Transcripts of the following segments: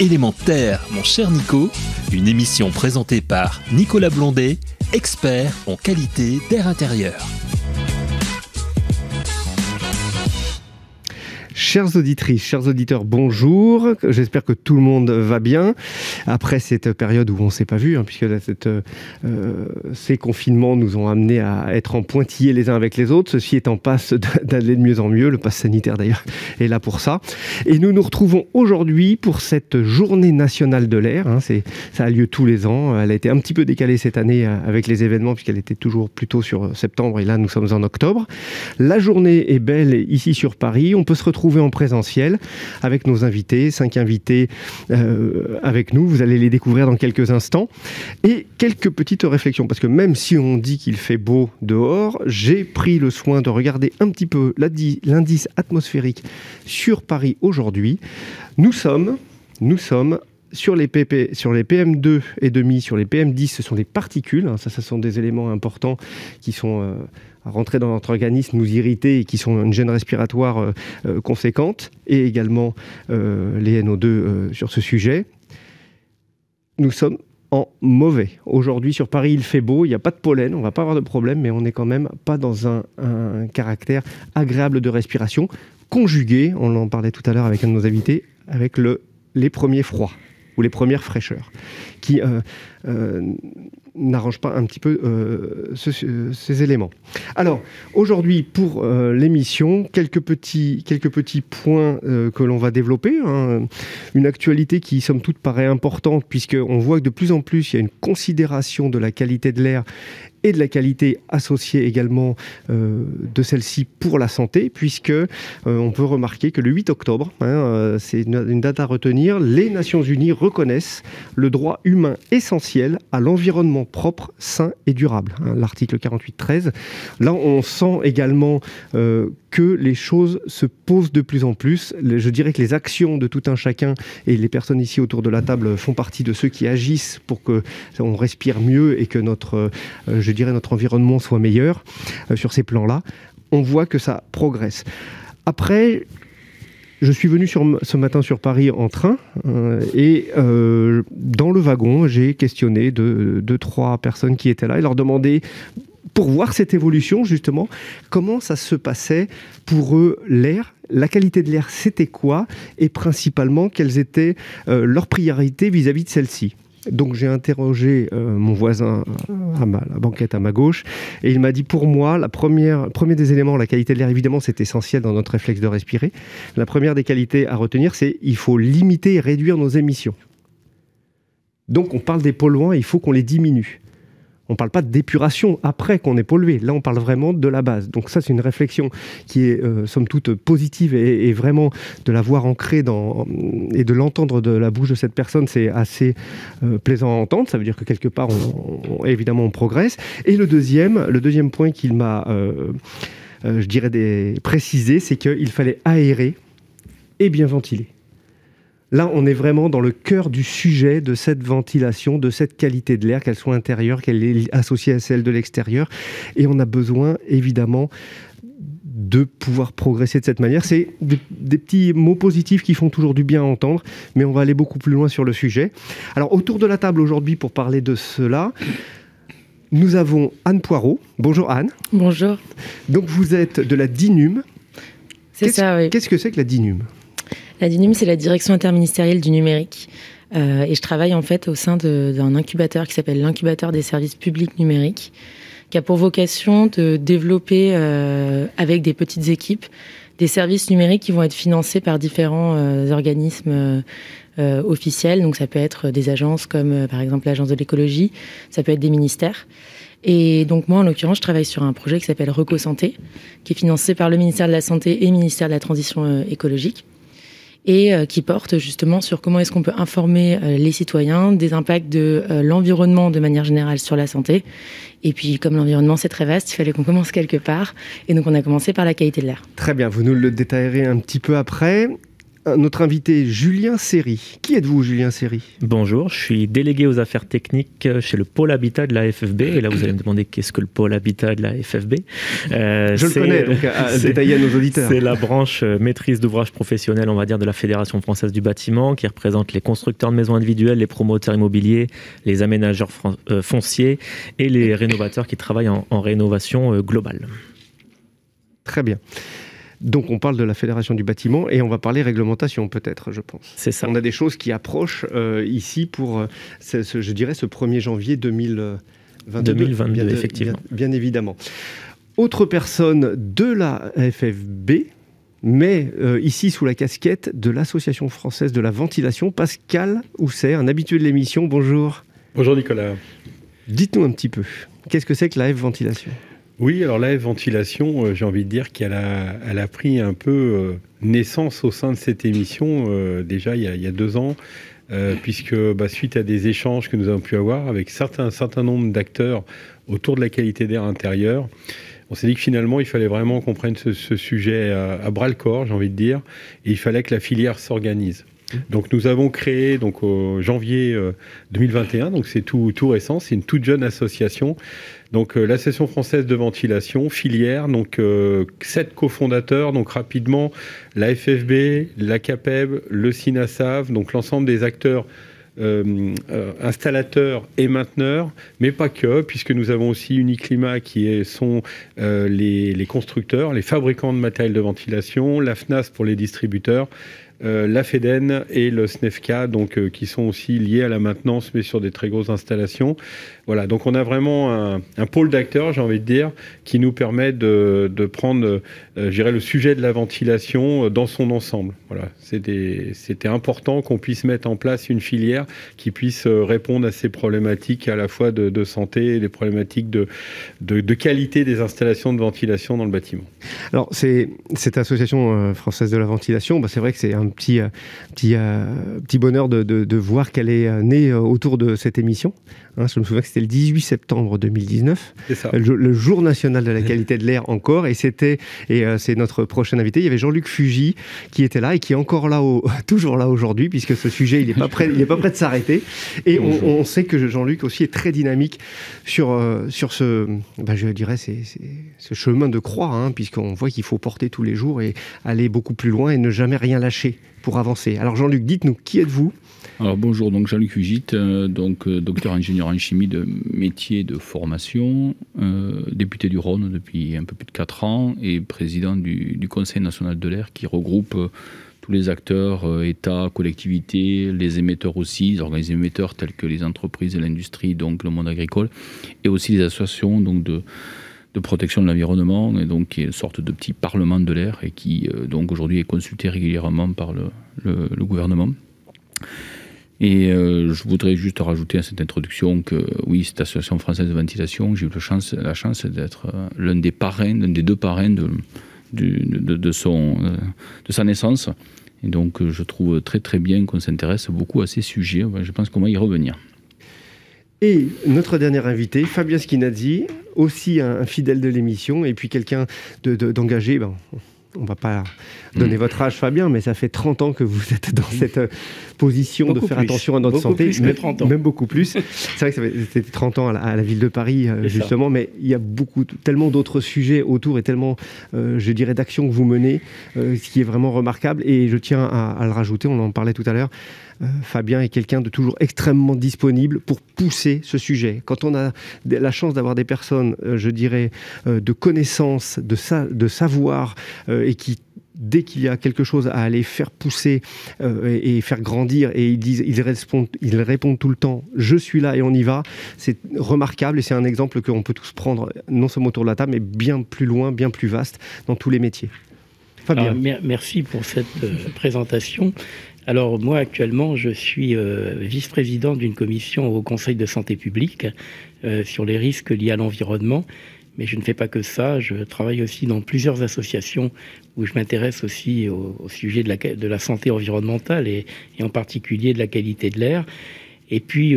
Élémentaire, mon cher Nico, une émission présentée par Nicolas Blondet, expert en qualité d'air intérieur. Chères auditrices, chers auditeurs, bonjour. J'espère que tout le monde va bien. Après cette période où on ne s'est pas vu, puisque ces confinements nous ont amenés à être en pointillés les uns avec les autres. Ceci est en passe d'aller de mieux en mieux. Le pass sanitaire, d'ailleurs, est là pour ça. Et nous nous retrouvons aujourd'hui pour cette journée nationale de l'air. Ça a lieu tous les ans. Elle a été un petit peu décalée cette année avec les événements, puisqu'elle était toujours plutôt sur septembre. Et là, nous sommes en octobre. La journée est belle ici sur Paris. On peut se retrouver en présentiel avec nos invités, 5 invités avec nous. Vous allez les découvrir dans quelques instants. Et quelques petites réflexions, parce que même si on dit qu'il fait beau dehors, j'ai pris le soin de regarder un petit peu l'indice atmosphérique sur Paris aujourd'hui. Nous sommes sur les PM2 et demi, sur les PM10, ce sont des particules. Ça sont des éléments importants qui sont à rentrer dans notre organisme, nous irriter et qui sont une gêne respiratoire conséquente, et également les NO2 sur ce sujet. Nous sommes en mauvais. Aujourd'hui, sur Paris, il fait beau, il n'y a pas de pollen, on ne va pas avoir de problème, mais on n'est quand même pas dans un caractère agréable de respiration, conjugué, on en parlait tout à l'heure avec un de nos invités, avec les premiers froids ou les premières fraîcheurs, qui n'arrangent pas un petit peu ces éléments. Alors, aujourd'hui, pour l'émission, quelques petits points que l'on va développer. Une actualité qui, somme toute, paraît importante, puisqu'on voit que de plus en plus, il y a une considération de la qualité de l'air et de la qualité associée également de celle-ci pour la santé, puisque on peut remarquer que le 8 octobre, c'est une date à retenir, les Nations Unies reconnaissent le droit humain essentiel à l'environnement propre, sain et durable. L'article 48.13. Là, on sent également que les choses se posent de plus en plus. Je dirais que les actions de tout un chacun, et les personnes ici autour de la table font partie de ceux qui agissent pour que on respire mieux et que notre environnement soit meilleur sur ces plans-là. On voit que ça progresse. Après, je suis venu ce matin sur Paris en train et dans le wagon, j'ai questionné 2-3 personnes qui étaient là et leur demandé, pour voir cette évolution justement, comment ça se passait pour eux l'air, la qualité de l'air c'était quoi, et principalement quelles étaient leurs priorités vis-à-vis de celle-ci. Donc j'ai interrogé mon voisin à la banquette à ma gauche, et il m'a dit, pour moi, premier des éléments, la qualité de l'air, évidemment, c'est essentiel dans notre réflexe de respirer. La première des qualités à retenir, c'est il faut limiter et réduire nos émissions. Donc on parle des polluants, et il faut qu'on les diminue. On ne parle pas d'épuration après qu'on est pollué. Là, on parle vraiment de la base. Donc ça, c'est une réflexion qui est, somme toute, positive, et vraiment de la voir ancrée et de l'entendre de la bouche de cette personne, c'est assez plaisant à entendre. Ça veut dire que quelque part, évidemment, on progresse. Et le deuxième point qu'il m'a, précisé, c'est qu'il fallait aérer et bien ventiler. Là, on est vraiment dans le cœur du sujet de cette ventilation, de cette qualité de l'air, qu'elle soit intérieure, qu'elle est associée à celle de l'extérieur. Et on a besoin, évidemment, de pouvoir progresser de cette manière. C'est des petits mots positifs qui font toujours du bien à entendre, mais on va aller beaucoup plus loin sur le sujet. Alors, autour de la table aujourd'hui, pour parler de cela, nous avons Anne Poirot. Bonjour Anne. Bonjour. Donc, vous êtes de la DINUM. Ça, oui. Qu'est-ce que c'est que la DINUM ? La DINUM, c'est la direction interministérielle du numérique. Et je travaille en fait au sein d'un incubateur qui s'appelle l'incubateur des services publics numériques, qui a pour vocation de développer avec des petites équipes des services numériques qui vont être financés par différents organismes officiels. Donc ça peut être des agences comme par exemple l'Agence de l'écologie, ça peut être des ministères. Et donc moi, en l'occurrence, je travaille sur un projet qui s'appelle RecoSanté, qui est financé par le ministère de la Santé et le ministère de la Transition écologique, et qui porte justement sur comment est-ce qu'on peut informer les citoyens des impacts de l'environnement de manière générale sur la santé. Et puis, comme l'environnement, c'est très vaste, il fallait qu'on commence quelque part. Et donc, on a commencé par la qualité de l'air. Très bien, vous nous le détaillerez un petit peu après. notre invité Julien Serry. Qui êtes-vous, Julien Serry? Bonjour, je suis délégué aux affaires techniques chez le pôle habitat de la FFB. Et là, vous allez me demander qu'est-ce que le pôle habitat de la FFB. Je le connais, donc à détailler à nos auditeurs. C'est la branche maîtrise d'ouvrage professionnelle, on va dire, de la Fédération française du bâtiment, qui représente les constructeurs de maisons individuelles, les promoteurs immobiliers, les aménageurs fonciers et les rénovateurs qui travaillent en rénovation globale. Très bien. Donc on parle de la Fédération du bâtiment et on va parler réglementation peut-être, je pense. C'est ça. On a des choses qui approchent ici pour, je dirais, ce 1er janvier 2022. 2022, effectivement. Bien évidemment. Autre personne de la FFB, mais ici sous la casquette de l'Association française de la ventilation, Pascal Housset, un habitué de l'émission. Bonjour. Bonjour Nicolas. Dites-nous un petit peu, qu'est-ce que c'est que la F-ventilation ? Oui, alors la F-ventilation, j'ai envie de dire qu'elle a pris un peu naissance au sein de cette émission déjà il y a 2 ans, puisque suite à des échanges que nous avons pu avoir avec un certain nombre d'acteurs autour de la qualité d'air intérieur, on s'est dit que finalement il fallait vraiment qu'on prenne ce sujet à bras-le-corps, j'ai envie de dire, et il fallait que la filière s'organise. Donc nous avons créé donc au janvier 2021, donc c'est tout récent, c'est une toute jeune association. Donc l'Association française de ventilation, filière, donc 7 cofondateurs, donc rapidement la FFB, la CAPEB, le SINASAV, donc l'ensemble des acteurs installateurs et mainteneurs, mais pas que, puisque nous avons aussi Uniclimat qui sont les constructeurs, les fabricants de matériel de ventilation, la FNAS pour les distributeurs, la FEDEN et le SNEFCA, donc, qui sont aussi liés à la maintenance, mais sur des très grosses installations. Voilà, donc on a vraiment un pôle d'acteurs, j'ai envie de dire, qui nous permet de prendre, je dirais, le sujet de la ventilation dans son ensemble. Voilà, c'était important qu'on puisse mettre en place une filière qui puisse répondre à ces problématiques à la fois de santé et des problématiques de qualité des installations de ventilation dans le bâtiment. Alors, cette association française de la ventilation, c'est vrai que c'est un petit bonheur de voir qu'elle est née autour de cette émission. Je me souviens que c'était le 18 septembre 2019, c'est ça. Le jour national de la qualité de l'air encore, et c'est notre prochain invité. Il y avait Jean-Luc Fugy qui était là et qui est encore là, toujours là aujourd'hui, puisque ce sujet il n'est pas prêt de s'arrêter. Et on sait que Jean-Luc aussi est très dynamique sur ce, je dirais, ce chemin de croix, puisqu'on voit qu'il faut porter tous les jours et aller beaucoup plus loin et ne jamais rien lâcher pour avancer. Alors Jean-Luc, dites-nous, qui êtes-vous ? Alors bonjour, donc Jean-Luc Fugit, docteur ingénieur en chimie de métier de formation, député du Rhône depuis un peu plus de 4 ans et président du Conseil national de l'air qui regroupe tous les acteurs, État, collectivités, les émetteurs aussi, les organismes émetteurs tels que les entreprises et l'industrie, donc le monde agricole, et aussi les associations donc de protection de l'environnement, et donc qui est une sorte de petit parlement de l'air et qui donc aujourd'hui est consulté régulièrement par le gouvernement. Et je voudrais juste rajouter à cette introduction que oui, cette association française de ventilation, j'ai eu la chance d'être l'un des 2 parrains de sa naissance. Et donc je trouve très très bien qu'on s'intéresse beaucoup à ces sujets. Je pense qu'on va y revenir. Et notre dernier invité, Fabien Schinazzi, aussi un fidèle de l'émission, et puis quelqu'un d'engagé. On ne va pas donner votre âge, Fabien, mais ça fait 30 ans que vous êtes dans cette position beaucoup de faire attention à notre santé. Même beaucoup plus. C'est vrai que c'était 30 ans à la ville de Paris, justement, ça. Mais il y a tellement d'autres sujets autour et tellement, je dirais, d'actions que vous menez, ce qui est vraiment remarquable. Et je tiens à le rajouter, on en parlait tout à l'heure. Fabien est quelqu'un de toujours extrêmement disponible pour pousser ce sujet. Quand on a la chance d'avoir des personnes, je dirais, de connaissances, de savoir, et qui, dès qu'il y a quelque chose à aller faire pousser et faire grandir, et ils répondent tout le temps « je suis là et on y va », c'est remarquable et c'est un exemple qu'on peut tous prendre, non seulement autour de la table, mais bien plus loin, bien plus vaste dans tous les métiers. Fabien. Merci pour cette présentation. Alors moi actuellement je suis vice-président d'une commission au Conseil de santé publique sur les risques liés à l'environnement, mais je ne fais pas que ça, je travaille aussi dans plusieurs associations où je m'intéresse aussi au sujet de la santé environnementale et en particulier de la qualité de l'air. Et puis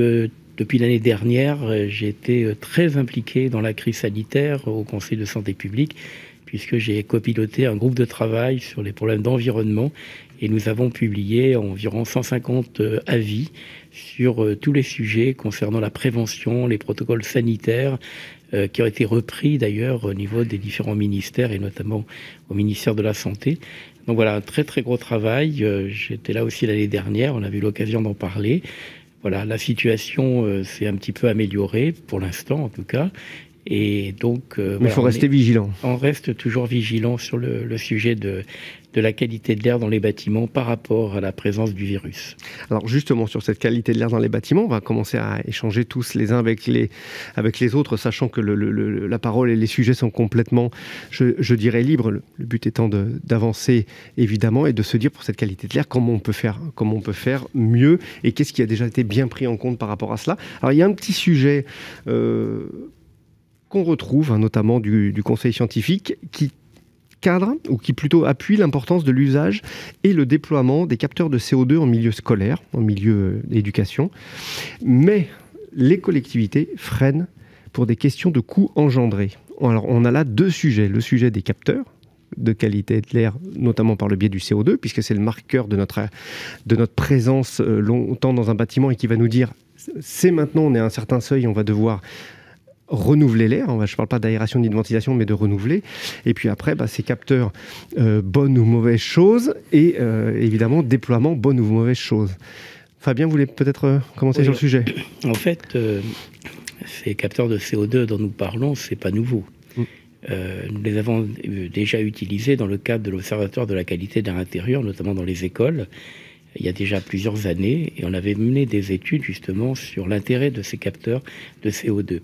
depuis l'année dernière, j'ai été très impliqué dans la crise sanitaire au Conseil de santé publique, puisque j'ai copiloté un groupe de travail sur les problèmes d'environnement. et nous avons publié environ 150 avis sur tous les sujets concernant la prévention, les protocoles sanitaires, qui ont été repris d'ailleurs au niveau des différents ministères et notamment au ministère de la Santé. Donc voilà, un très très gros travail. J'étais là aussi l'année dernière, on a eu l'occasion d'en parler. Voilà, la situation s'est un petit peu améliorée, pour l'instant en tout cas. Et donc, mais il faut rester vigilant. On reste toujours vigilant sur le sujet de la qualité de l'air dans les bâtiments par rapport à la présence du virus. Alors justement, sur cette qualité de l'air dans les bâtiments, on va commencer à échanger tous les uns avec les autres, sachant que la parole et les sujets sont complètement, je dirais, libres. Le but étant d'avancer, évidemment, et de se dire, pour cette qualité de l'air, comment on peut faire mieux, et qu'est-ce qui a déjà été bien pris en compte par rapport à cela. Alors il y a un petit sujet qu'on retrouve, notamment du conseil scientifique, qui cadre, ou qui plutôt appuie l'importance de l'usage et le déploiement des capteurs de CO2 en milieu scolaire, en milieu d'éducation. Mais les collectivités freinent pour des questions de coûts engendrés. Alors, on a là deux sujets. Le sujet des capteurs de qualité de l'air, notamment par le biais du CO2, puisque c'est le marqueur de notre présence longtemps dans un bâtiment et qui va nous dire, c'est maintenant, on est à un certain seuil, on va devoir renouveler l'air, je ne parle pas d'aération ni de ventilation, mais de renouveler. Et puis après, ces capteurs, bonne ou mauvaise chose, et évidemment, déploiement, bonne ou mauvaise chose. Fabien, vous voulez peut-être commencer sur le sujet ? En fait, ces capteurs de CO2 dont nous parlons, ce n'est pas nouveau. Nous les avons déjà utilisés dans le cadre de l'Observatoire de la qualité de l'air intérieur, notamment dans les écoles, il y a déjà plusieurs années, et on avait mené des études justement sur l'intérêt de ces capteurs de CO2.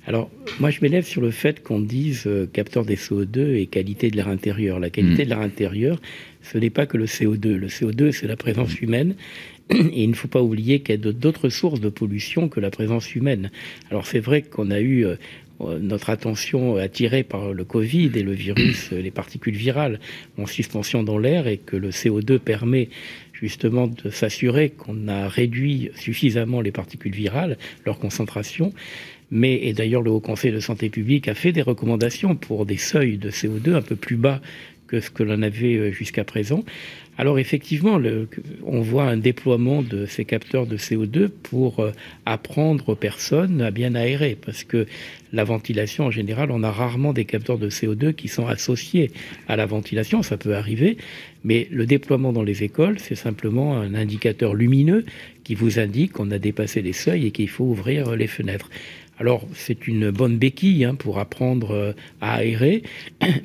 Alors, moi, je m'élève sur le fait qu'on dise capteur des CO2 et qualité de l'air intérieur. La qualité de l'air intérieur, ce n'est pas que le CO2. Le CO2, c'est la présence humaine. Et il ne faut pas oublier qu'il y a d'autres sources de pollution que la présence humaine. Alors, c'est vrai qu'on a eu notre attention attirée par le Covid et le virus, les particules virales en suspension dans l'air, et que le CO2 permet justement de s'assurer qu'on a réduit suffisamment les particules virales, leur concentration. Et d'ailleurs, le Haut Conseil de santé publique a fait des recommandations pour des seuils de CO2 un peu plus bas que ce que l'on avait jusqu'à présent. Alors effectivement, on voit un déploiement de ces capteurs de CO2 pour apprendre aux personnes à bien aérer, parce que la ventilation, en général, on a rarement des capteurs de CO2 qui sont associés à la ventilation, ça peut arriver, mais le déploiement dans les écoles, c'est simplement un indicateur lumineux qui vous indique qu'on a dépassé les seuils et qu'il faut ouvrir les fenêtres. Alors, c'est une bonne béquille pour apprendre à aérer,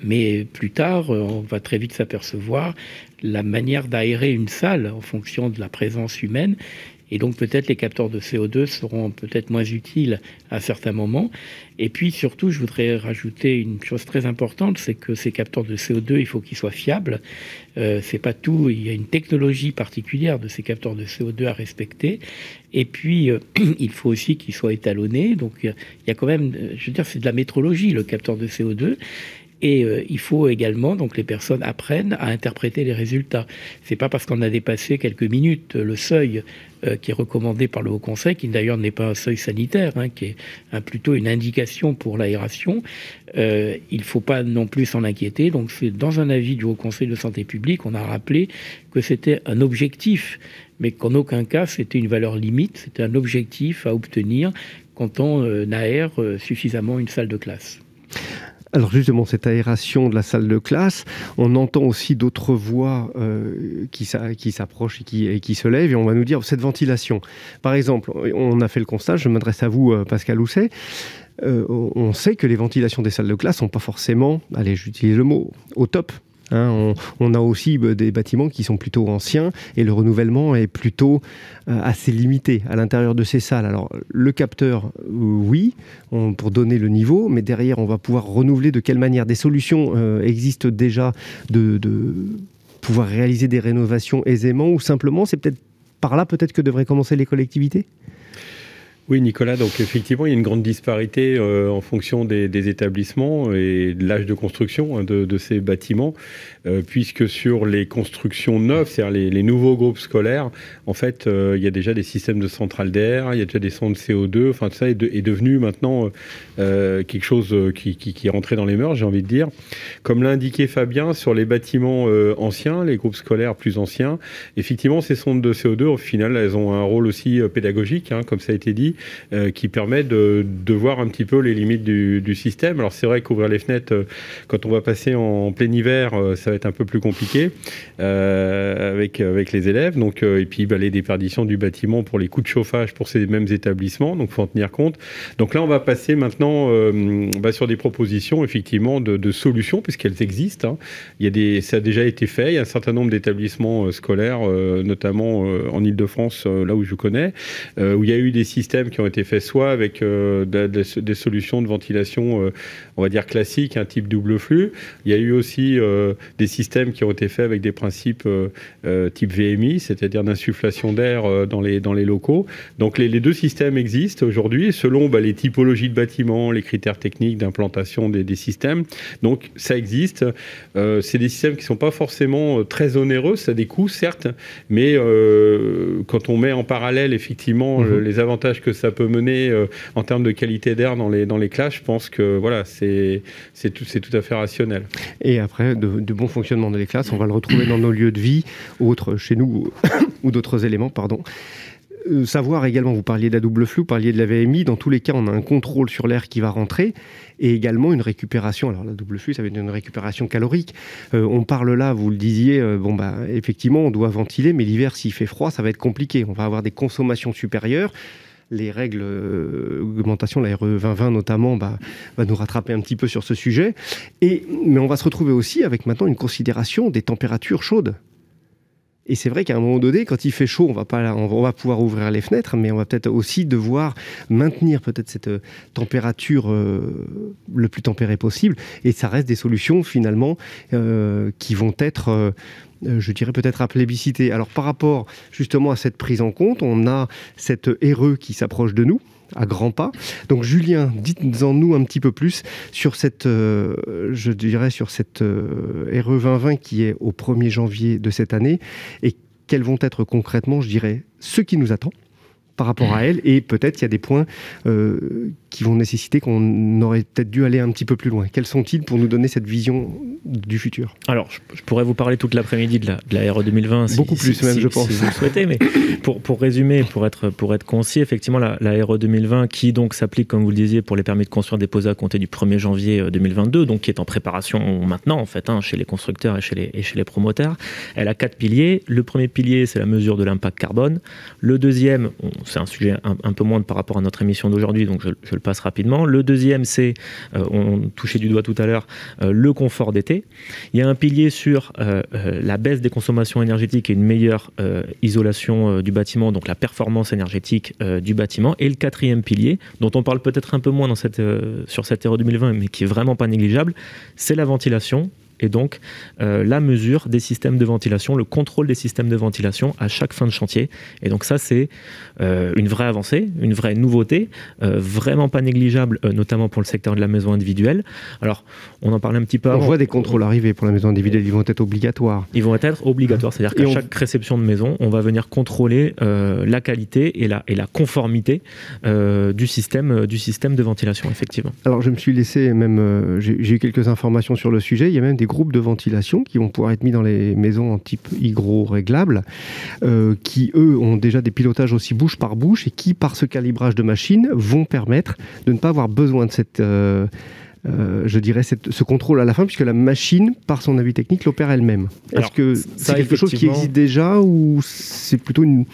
mais plus tard, on va très vite s'apercevoir la manière d'aérer une salle en fonction de la présence humaine. Et donc, peut-être les capteurs de CO2 seront peut-être moins utiles à certains moments. Et puis, surtout, je voudrais rajouter une chose très importante, c'est que ces capteurs de CO2, il faut qu'ils soient fiables. C'est pas tout. Il y a une technologie particulière de ces capteurs de CO2 à respecter. Et puis, il faut aussi qu'ils soient étalonnés. Donc, il y a quand même, je veux dire, c'est de la métrologie, le capteur de CO2. Et il faut également, donc les personnes apprennent à interpréter les résultats. C'est pas parce qu'on a dépassé quelques minutes le seuil qui est recommandé par le Haut Conseil, qui d'ailleurs n'est pas un seuil sanitaire, qui est plutôt une indication pour l'aération. Il ne faut pas non plus s'en inquiéter. Donc c'est dans un avis du Haut Conseil de santé publique, on a rappelé que c'était un objectif, mais qu'en aucun cas c'était une valeur limite, c'était un objectif à obtenir quand on aère suffisamment une salle de classe. Alors justement, cette aération de la salle de classe, on entend aussi d'autres voix qui s'approchent et qui se lèvent, et on va nous dire cette ventilation. Par exemple, on a fait le constat, je m'adresse à vous Pascal Housset, on sait que les ventilations des salles de classe ne sont pas forcément, allez j'utilise le mot, au top. On a aussi des bâtiments qui sont plutôt anciens et le renouvellement est plutôt assez limité à l'intérieur de ces salles. Alors le capteur, oui, pour donner le niveau, mais derrière on va pouvoir renouveler de quelle manière. Des solutions existent déjà de pouvoir réaliser des rénovations aisément, ou simplement c'est peut-être par là peut-être que devraient commencer les collectivités ? Oui, Nicolas, donc effectivement, il y a une grande disparité en fonction des établissements et de l'âge de construction de ces bâtiments. puisque sur les constructions neuves, c'est-à-dire les nouveaux groupes scolaires, en fait, il y a déjà des systèmes de centrales d'air, il y a déjà des centres CO2, enfin tout ça est devenu maintenant quelque chose qui est rentré dans les mœurs, j'ai envie de dire. Comme l'a indiqué Fabien, sur les bâtiments anciens, les groupes scolaires plus anciens, effectivement, ces sondes de CO2, au final, elles ont un rôle aussi pédagogique, comme ça a été dit, qui permet de voir un petit peu les limites du système. Alors c'est vrai qu'ouvrir les fenêtres, quand on va passer en plein hiver, ça va être un peu plus compliqué avec les élèves. Donc, et puis les déperditions du bâtiment pour les coûts de chauffage pour ces mêmes établissements, donc il faut en tenir compte. Donc là, on va passer maintenant sur des propositions effectivement de solutions, puisqu'elles existent. Ça a déjà été fait, il y a un certain nombre d'établissements scolaires, notamment en Ile-de-France, là où je connais, où il y a eu des systèmes qui ont été faits soit avec des solutions de ventilation, on va dire classiques, un type double flux. Il y a eu aussi des systèmes qui ont été faits avec des principes type VMI, c'est-à-dire d'insufflation d'air dans les locaux. Donc les deux systèmes existent aujourd'hui, selon les typologies de bâtiments, les critères techniques d'implantation des systèmes. Donc ça existe. C'est des systèmes qui ne sont pas forcément très onéreux, ça a des coûts certes, mais quand on met en parallèle effectivement les avantages que ça peut mener en termes de qualité d'air dans les classes, je pense que voilà, c'est tout à fait rationnel. Et après, de bon fonctionnement des classes, on va le retrouver dans nos lieux de vie, autres chez nous, ou d'autres éléments, pardon. Savoir également, vous parliez de la double flux, vous parliez de la VMI, dans tous les cas on a un contrôle sur l'air qui va rentrer et également une récupération. Alors la double flux, ça veut dire une récupération calorique. On parle là, vous le disiez, effectivement on doit ventiler, mais l'hiver s'il fait froid ça va être compliqué, on va avoir des consommations supérieures. Les règles d'augmentation, la RE 2020 notamment, va nous rattraper un petit peu sur ce sujet. Mais on va se retrouver aussi avec maintenant une considération des températures chaudes. Et c'est vrai qu'à un moment donné, quand il fait chaud, on va pouvoir ouvrir les fenêtres, mais on va peut-être aussi devoir maintenir peut-être cette température le plus tempérée possible. Et ça reste des solutions finalement qui vont être... je dirais peut-être à plébisciter. Alors par rapport justement à cette prise en compte, on a cette RE qui s'approche de nous, à grands pas. Donc Julien, dites-en-nous un petit peu plus sur cette, RE 2020 qui est au 1er janvier de cette année et quels vont être concrètement, je dirais, ce qui nous attend par rapport à elle, et peut-être il y a des points qui vont nécessiter qu'on aurait peut-être dû aller un petit peu plus loin. Quels sont-ils pour nous donner cette vision du futur ? Alors, je pourrais vous parler toute l'après-midi de la RE 2020. Beaucoup plus même, je pense. Si vous le souhaitez, mais pour résumer, pour être concis, effectivement, la RE 2020 qui donc s'applique, comme vous le disiez, pour les permis de construire déposés à compter du 1er janvier 2022, donc qui est en préparation maintenant, en fait, chez les constructeurs et chez les promoteurs. Elle a 4 piliers. Le premier pilier, c'est la mesure de l'impact carbone. Le deuxième, c'est un sujet un peu moindre par rapport à notre émission d'aujourd'hui, donc je le passe rapidement. Le deuxième, c'est, on touchait du doigt tout à l'heure, le confort d'été. Il y a un pilier sur la baisse des consommations énergétiques et une meilleure isolation du bâtiment, donc la performance énergétique du bâtiment. Et le quatrième pilier, dont on parle peut-être un peu moins sur cette RE 2020, mais qui est vraiment pas négligeable, c'est la ventilation. Et donc la mesure des systèmes de ventilation, le contrôle des systèmes de ventilation à chaque fin de chantier. Et donc ça, c'est une vraie avancée, une vraie nouveauté, vraiment pas négligeable, notamment pour le secteur de la maison individuelle. Alors, on en parlait un petit peu avant. On voit des contrôles arriver pour la maison individuelle, ils vont être obligatoires. Ils vont être obligatoires, c'est-à-dire qu'à chaque réception de maison, on va venir contrôler la qualité et la conformité du système de ventilation, effectivement. Alors, je me suis laissé même... j'ai eu quelques informations sur le sujet, il y a même des groupes de ventilation qui vont pouvoir être mis dans les maisons en type hygro-réglable, qui eux ont déjà des pilotages aussi bouche par bouche et qui par ce calibrage de machine vont permettre de ne pas avoir besoin de cette je dirais ce contrôle à la fin, puisque la machine, par son avis technique, l'opère elle-même. Est-ce que c'est quelque chose qui existe déjà ou c'est plutôt une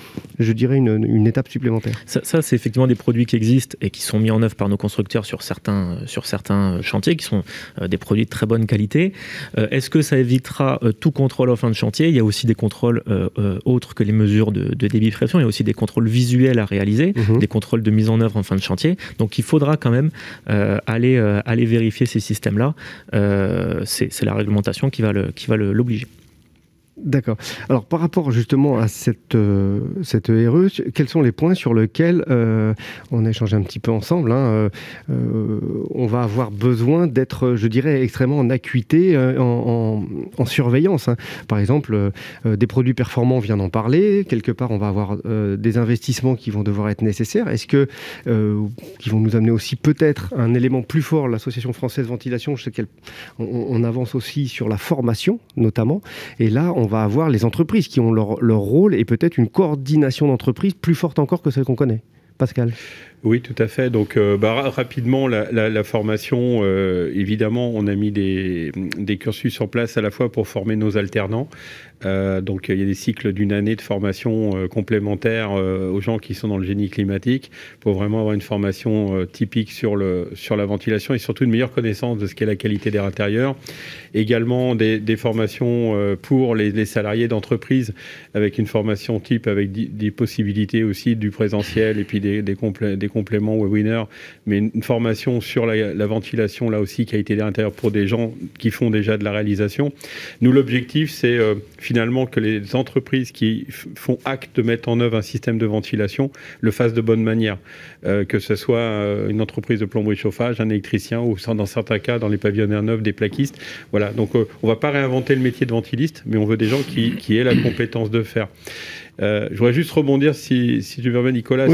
étape supplémentaire ? Ça, c'est effectivement des produits qui existent et qui sont mis en œuvre par nos constructeurs sur certains chantiers, qui sont des produits de très bonne qualité. Est-ce que ça évitera tout contrôle en fin de chantier ? Il y a aussi des contrôles autres que les mesures de débit pression. Il y a aussi des contrôles visuels à réaliser, des contrôles de mise en œuvre en fin de chantier. Donc il faudra quand même aller vérifier ces systèmes-là. C'est la réglementation qui va l'obliger. D'accord. Alors, par rapport justement à cette RE, quels sont les points sur lesquels on a échangé un petit peu ensemble, on va avoir besoin d'être, je dirais, extrêmement en acuité, en surveillance. Par exemple, des produits performants, on vient d'en parler. Quelque part, on va avoir des investissements qui vont devoir être nécessaires. Est-ce que qui vont nous amener aussi peut-être un élément plus fort, l'Association française ventilation, je sais qu'on avance aussi sur la formation, notamment. Et là, on va avoir les entreprises qui ont leur rôle et peut-être une coordination d'entreprises plus forte encore que celle qu'on connaît. Pascal. Oui, tout à fait. Donc, rapidement, la formation, évidemment, on a mis des cursus en place à la fois pour former nos alternants. Donc, il y a des cycles d'une année de formation complémentaire aux gens qui sont dans le génie climatique pour vraiment avoir une formation typique sur la ventilation et surtout une meilleure connaissance de ce qu'est la qualité d'air intérieur. Également, des formations pour les salariés d'entreprise avec une formation type avec des possibilités aussi du présentiel et puis des compléments webinaires, mais une formation sur la ventilation, là aussi, qualité d'air intérieur pour des gens qui font déjà de la réalisation. Nous, l'objectif, c'est finalement que les entreprises qui font acte de mettre en œuvre un système de ventilation le fassent de bonne manière. Que ce soit une entreprise de plomberie chauffage, un électricien ou dans certains cas, dans les pavillonnaires neufs, des plaquistes. Voilà, donc on ne va pas réinventer le métier de ventiliste, mais on veut des gens qui aient la compétence de faire. Je voudrais juste rebondir, si tu veux bien, Nicolas,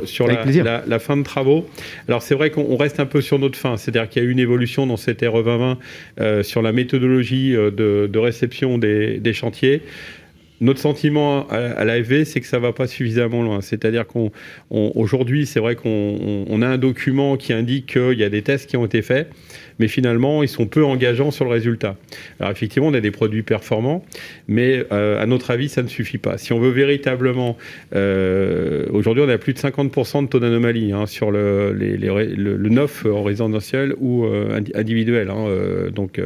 sur la fin de travaux. Alors, c'est vrai qu'on reste un peu sur notre fin. C'est-à-dire qu'il y a eu une évolution dans cette RE 2020 sur la méthodologie de réception des chantiers. Notre sentiment à l'AFV, c'est que ça ne va pas suffisamment loin. C'est-à-dire qu'aujourd'hui, c'est vrai qu'on a un document qui indique qu'il y a des tests qui ont été faits, mais finalement, ils sont peu engageants sur le résultat. Alors effectivement, on a des produits performants, mais à notre avis, ça ne suffit pas. Si on veut véritablement... aujourd'hui, on a plus de 50% de taux d'anomalie sur le neuf en résidentiel ou individuel. Donc,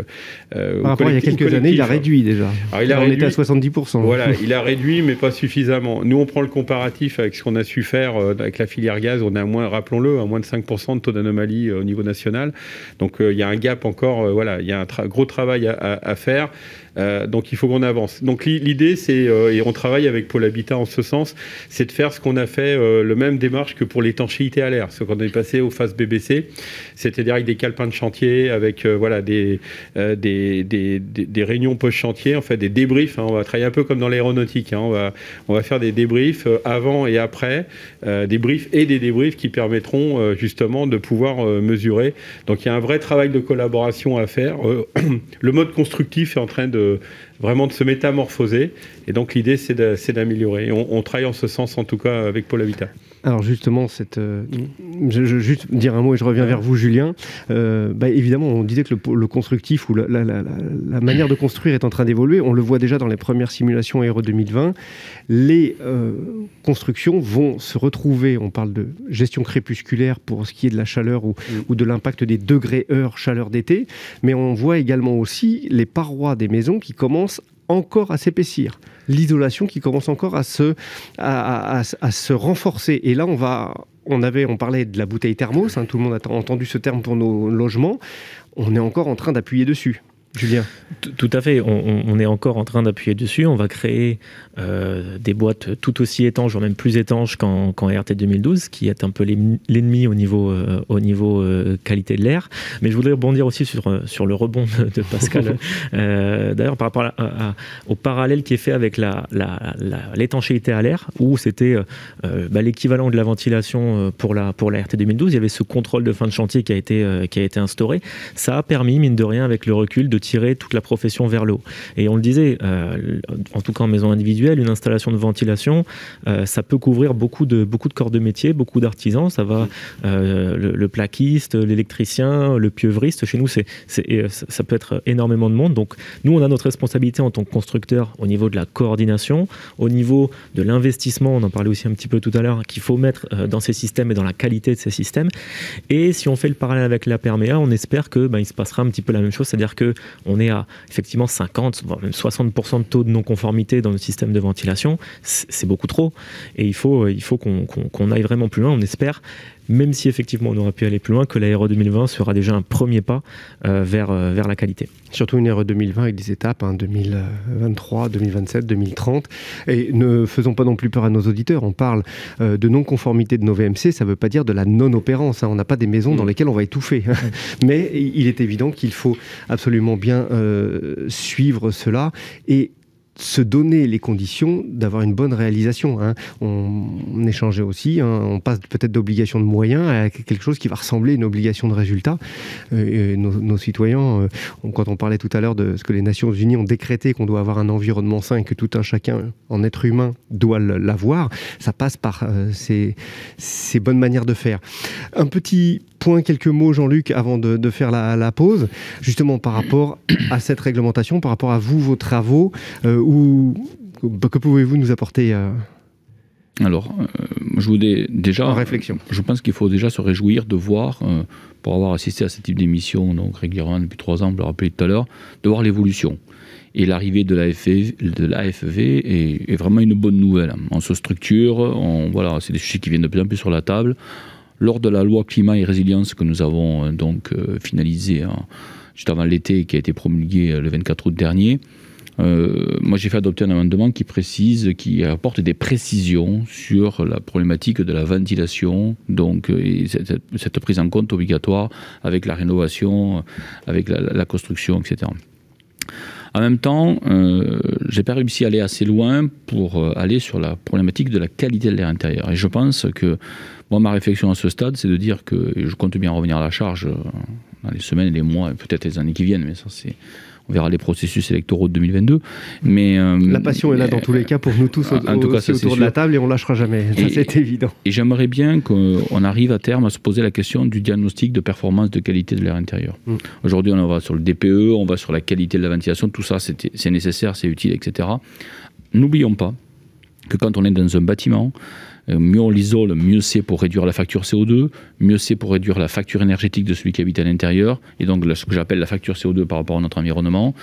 par rapport à il y a quelques années, il a réduit déjà. Alors, on était à 70%. Voilà, il a réduit, mais pas suffisamment. Nous, on prend le comparatif avec ce qu'on a su faire avec la filière gaz. On a rappelons-le, à moins de 5% de taux d'anomalie au niveau national. Donc, il y a un gap encore, il y a un gros travail à faire. Donc il faut qu'on avance. Donc l'idée, c'est, et on travaille avec Pôle Habitat en ce sens, c'est de faire ce qu'on a fait, le même démarche que pour l'étanchéité à l'air, ce qu'on est passé aux phases BBC, c'est-à-dire avec des calepins de chantier, avec des réunions post-chantier, en fait des débriefs. On va travailler un peu comme dans l'aéronautique. On va faire des débriefs avant et après, des briefs et des débriefs qui permettront justement de pouvoir mesurer. Donc il y a un vrai travail de collaboration à faire. Le mode constructif est en train de se métamorphoser, et donc l'idée c'est d'améliorer. On travaille en ce sens en tout cas avec Pôle Habitat. Alors justement, je veux juste dire un mot et je reviens vers vous, Julien. Évidemment, on disait que le constructif ou la manière de construire est en train d'évoluer. On le voit déjà dans les premières simulations RE 2020. Les constructions vont se retrouver, on parle de gestion crépusculaire pour ce qui est de la chaleur ou de l'impact des degrés-heure chaleur d'été, mais on voit également aussi les parois des maisons qui commencent encore à s'épaissir, l'isolation qui commence encore à se renforcer. Et là, on parlait de la bouteille thermos, tout le monde a entendu ce terme pour nos logements, on est encore en train d'appuyer dessus. Julien. Tout à fait, on est encore en train d'appuyer dessus. On va créer des boîtes tout aussi étanches, voire même plus étanches qu'en RT 2012, qui est un peu l'ennemi au niveau qualité de l'air. Mais je voudrais rebondir aussi sur le rebond de Pascal. D'ailleurs, par rapport au parallèle qui est fait avec l'étanchéité à l'air, où c'était l'équivalent de la ventilation pour la RT 2012, il y avait ce contrôle de fin de chantier qui a été instauré. Ça a permis, mine de rien, avec le recul, de tirer toute la profession vers le haut. Et on le disait, en tout cas en maison individuelle, une installation de ventilation, ça peut couvrir beaucoup de corps de métier, beaucoup d'artisans. Ça va le plaquiste, l'électricien, le pieuvristes. Chez nous, ça peut être énormément de monde. Donc nous, on a notre responsabilité en tant que constructeur au niveau de la coordination, au niveau de l'investissement, on en parlait aussi un petit peu tout à l'heure, qu'il faut mettre dans ces systèmes et dans la qualité de ces systèmes. Et si on fait le parallèle avec la PERMEA, on espère que il se passera un petit peu la même chose, c'est-à-dire que on est à effectivement 50, voire même 60% de taux de non-conformité dans le système de ventilation. C'est beaucoup trop. Et il faut qu'on aille vraiment plus loin, on espère. même si effectivement on aurait pu aller plus loin, que la RE 2020 sera déjà un premier pas vers la qualité. Surtout une RE 2020 avec des étapes, 2023, 2027, 2030. Et ne faisons pas non plus peur à nos auditeurs. On parle de non-conformité de nos VMC, ça ne veut pas dire de la non-opérance. On n'a pas des maisons dans lesquelles on va étouffer. Mais il est évident qu'il faut absolument bien suivre cela et se donner les conditions d'avoir une bonne réalisation. On échangeait aussi, on passe peut-être d'obligation de moyens à quelque chose qui va ressembler à une obligation de résultat. Nos citoyens, quand on parlait tout à l'heure de ce que les Nations Unies ont décrété, qu'on doit avoir un environnement sain et que tout un chacun en être humain doit l'avoir, ça passe par ces bonnes manières de faire. Un petit point, quelques mots, Jean-Luc, avant de faire la pause, justement par rapport à cette réglementation, par rapport à vous, vos travaux, que pouvez-vous nous apporter Alors, je voulais déjà... En réflexion. Je pense qu'il faut déjà se réjouir de voir, pour avoir assisté à ce type d'émission donc régulièrement depuis 3 ans, vous le rappelez tout à l'heure, de voir l'évolution. Et l'arrivée de l'AFV est vraiment une bonne nouvelle. On se structure, voilà, c'est des sujets qui viennent de plus en plus sur la table. Lors de la loi climat et résilience que nous avons finalisée juste avant l'été, qui a été promulguée le 24 août dernier, moi j'ai fait adopter un amendement qui apporte des précisions sur la problématique de la ventilation, donc et cette prise en compte obligatoire avec la rénovation, avec la construction, etc. En même temps, j'ai pas réussi à aller assez loin pour aller sur la problématique de la qualité de l'air intérieur. Et je pense que moi, ma réflexion à ce stade, c'est de dire que, et je compte bien revenir à la charge dans les semaines et les mois, et peut-être les années qui viennent, mais ça c'est... On verra les processus électoraux de 2022. Mais, la passion est là dans tous les cas pour nous tous autour de la table et on ne lâchera jamais. Ça, c'est évident. Et j'aimerais bien qu'on arrive à terme à se poser la question du diagnostic de performance de qualité de l'air intérieur. Aujourd'hui, on va sur le DPE, on va sur la qualité de la ventilation. Tout ça, c'est nécessaire, c'est utile, etc. N'oublions pas que quand on est dans un bâtiment, mieux on l'isole, mieux c'est pour réduire la facture CO2, mieux c'est pour réduire la facture énergétique de celui qui habite à l'intérieur, et donc ce que j'appelle la facture CO2 par rapport à notre environnement.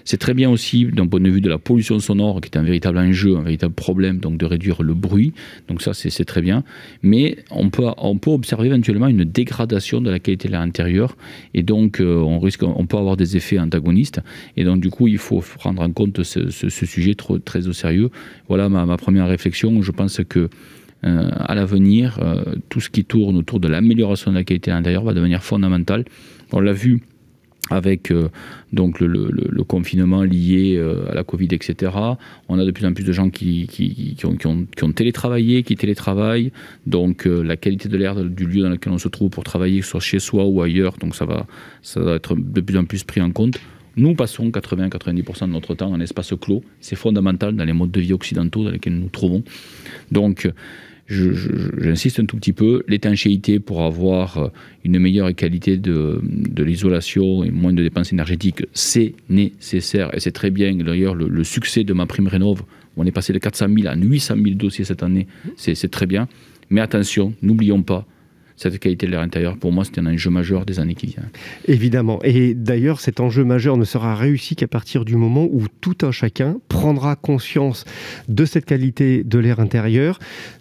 C'est très bien aussi d'un point de vue de la pollution sonore, qui est un véritable enjeu, un véritable problème, donc de réduire le bruit, donc ça c'est très bien, mais on peut observer éventuellement une dégradation de la qualité de l'air intérieur, et donc on peut avoir des effets antagonistes, et donc du coup il faut prendre en compte ce sujet très au sérieux. Voilà ma première réflexion. Je pense que à l'avenir, tout ce qui tourne autour de l'amélioration de la qualité à l'intérieur va devenir fondamental. On l'a vu avec donc le confinement lié à la Covid, etc. On a de plus en plus de gens qui ont télétravaillé, qui télétravaillent. Donc la qualité de l'air du lieu dans lequel on se trouve pour travailler, que ce soit chez soi ou ailleurs, donc ça va être de plus en plus pris en compte. Nous passons 80-90% de notre temps en espace clos. C'est fondamental dans les modes de vie occidentaux dans lesquels nous nous trouvons. Donc, j'insiste un tout petit peu, l'étanchéité pour avoir une meilleure qualité de l'isolation et moins de dépenses énergétiques, c'est nécessaire. Et c'est très bien, d'ailleurs, le succès de ma prime rénov', on est passé de 400 000 à 800 000 dossiers cette année, c'est très bien. Mais attention, n'oublions pas, cette qualité de l'air intérieur, pour moi, c'est un enjeu majeur des années qui viennent. Évidemment. Et d'ailleurs, cet enjeu majeur ne sera réussi qu'à partir du moment où tout un chacun prendra conscience de cette qualité de l'air intérieur.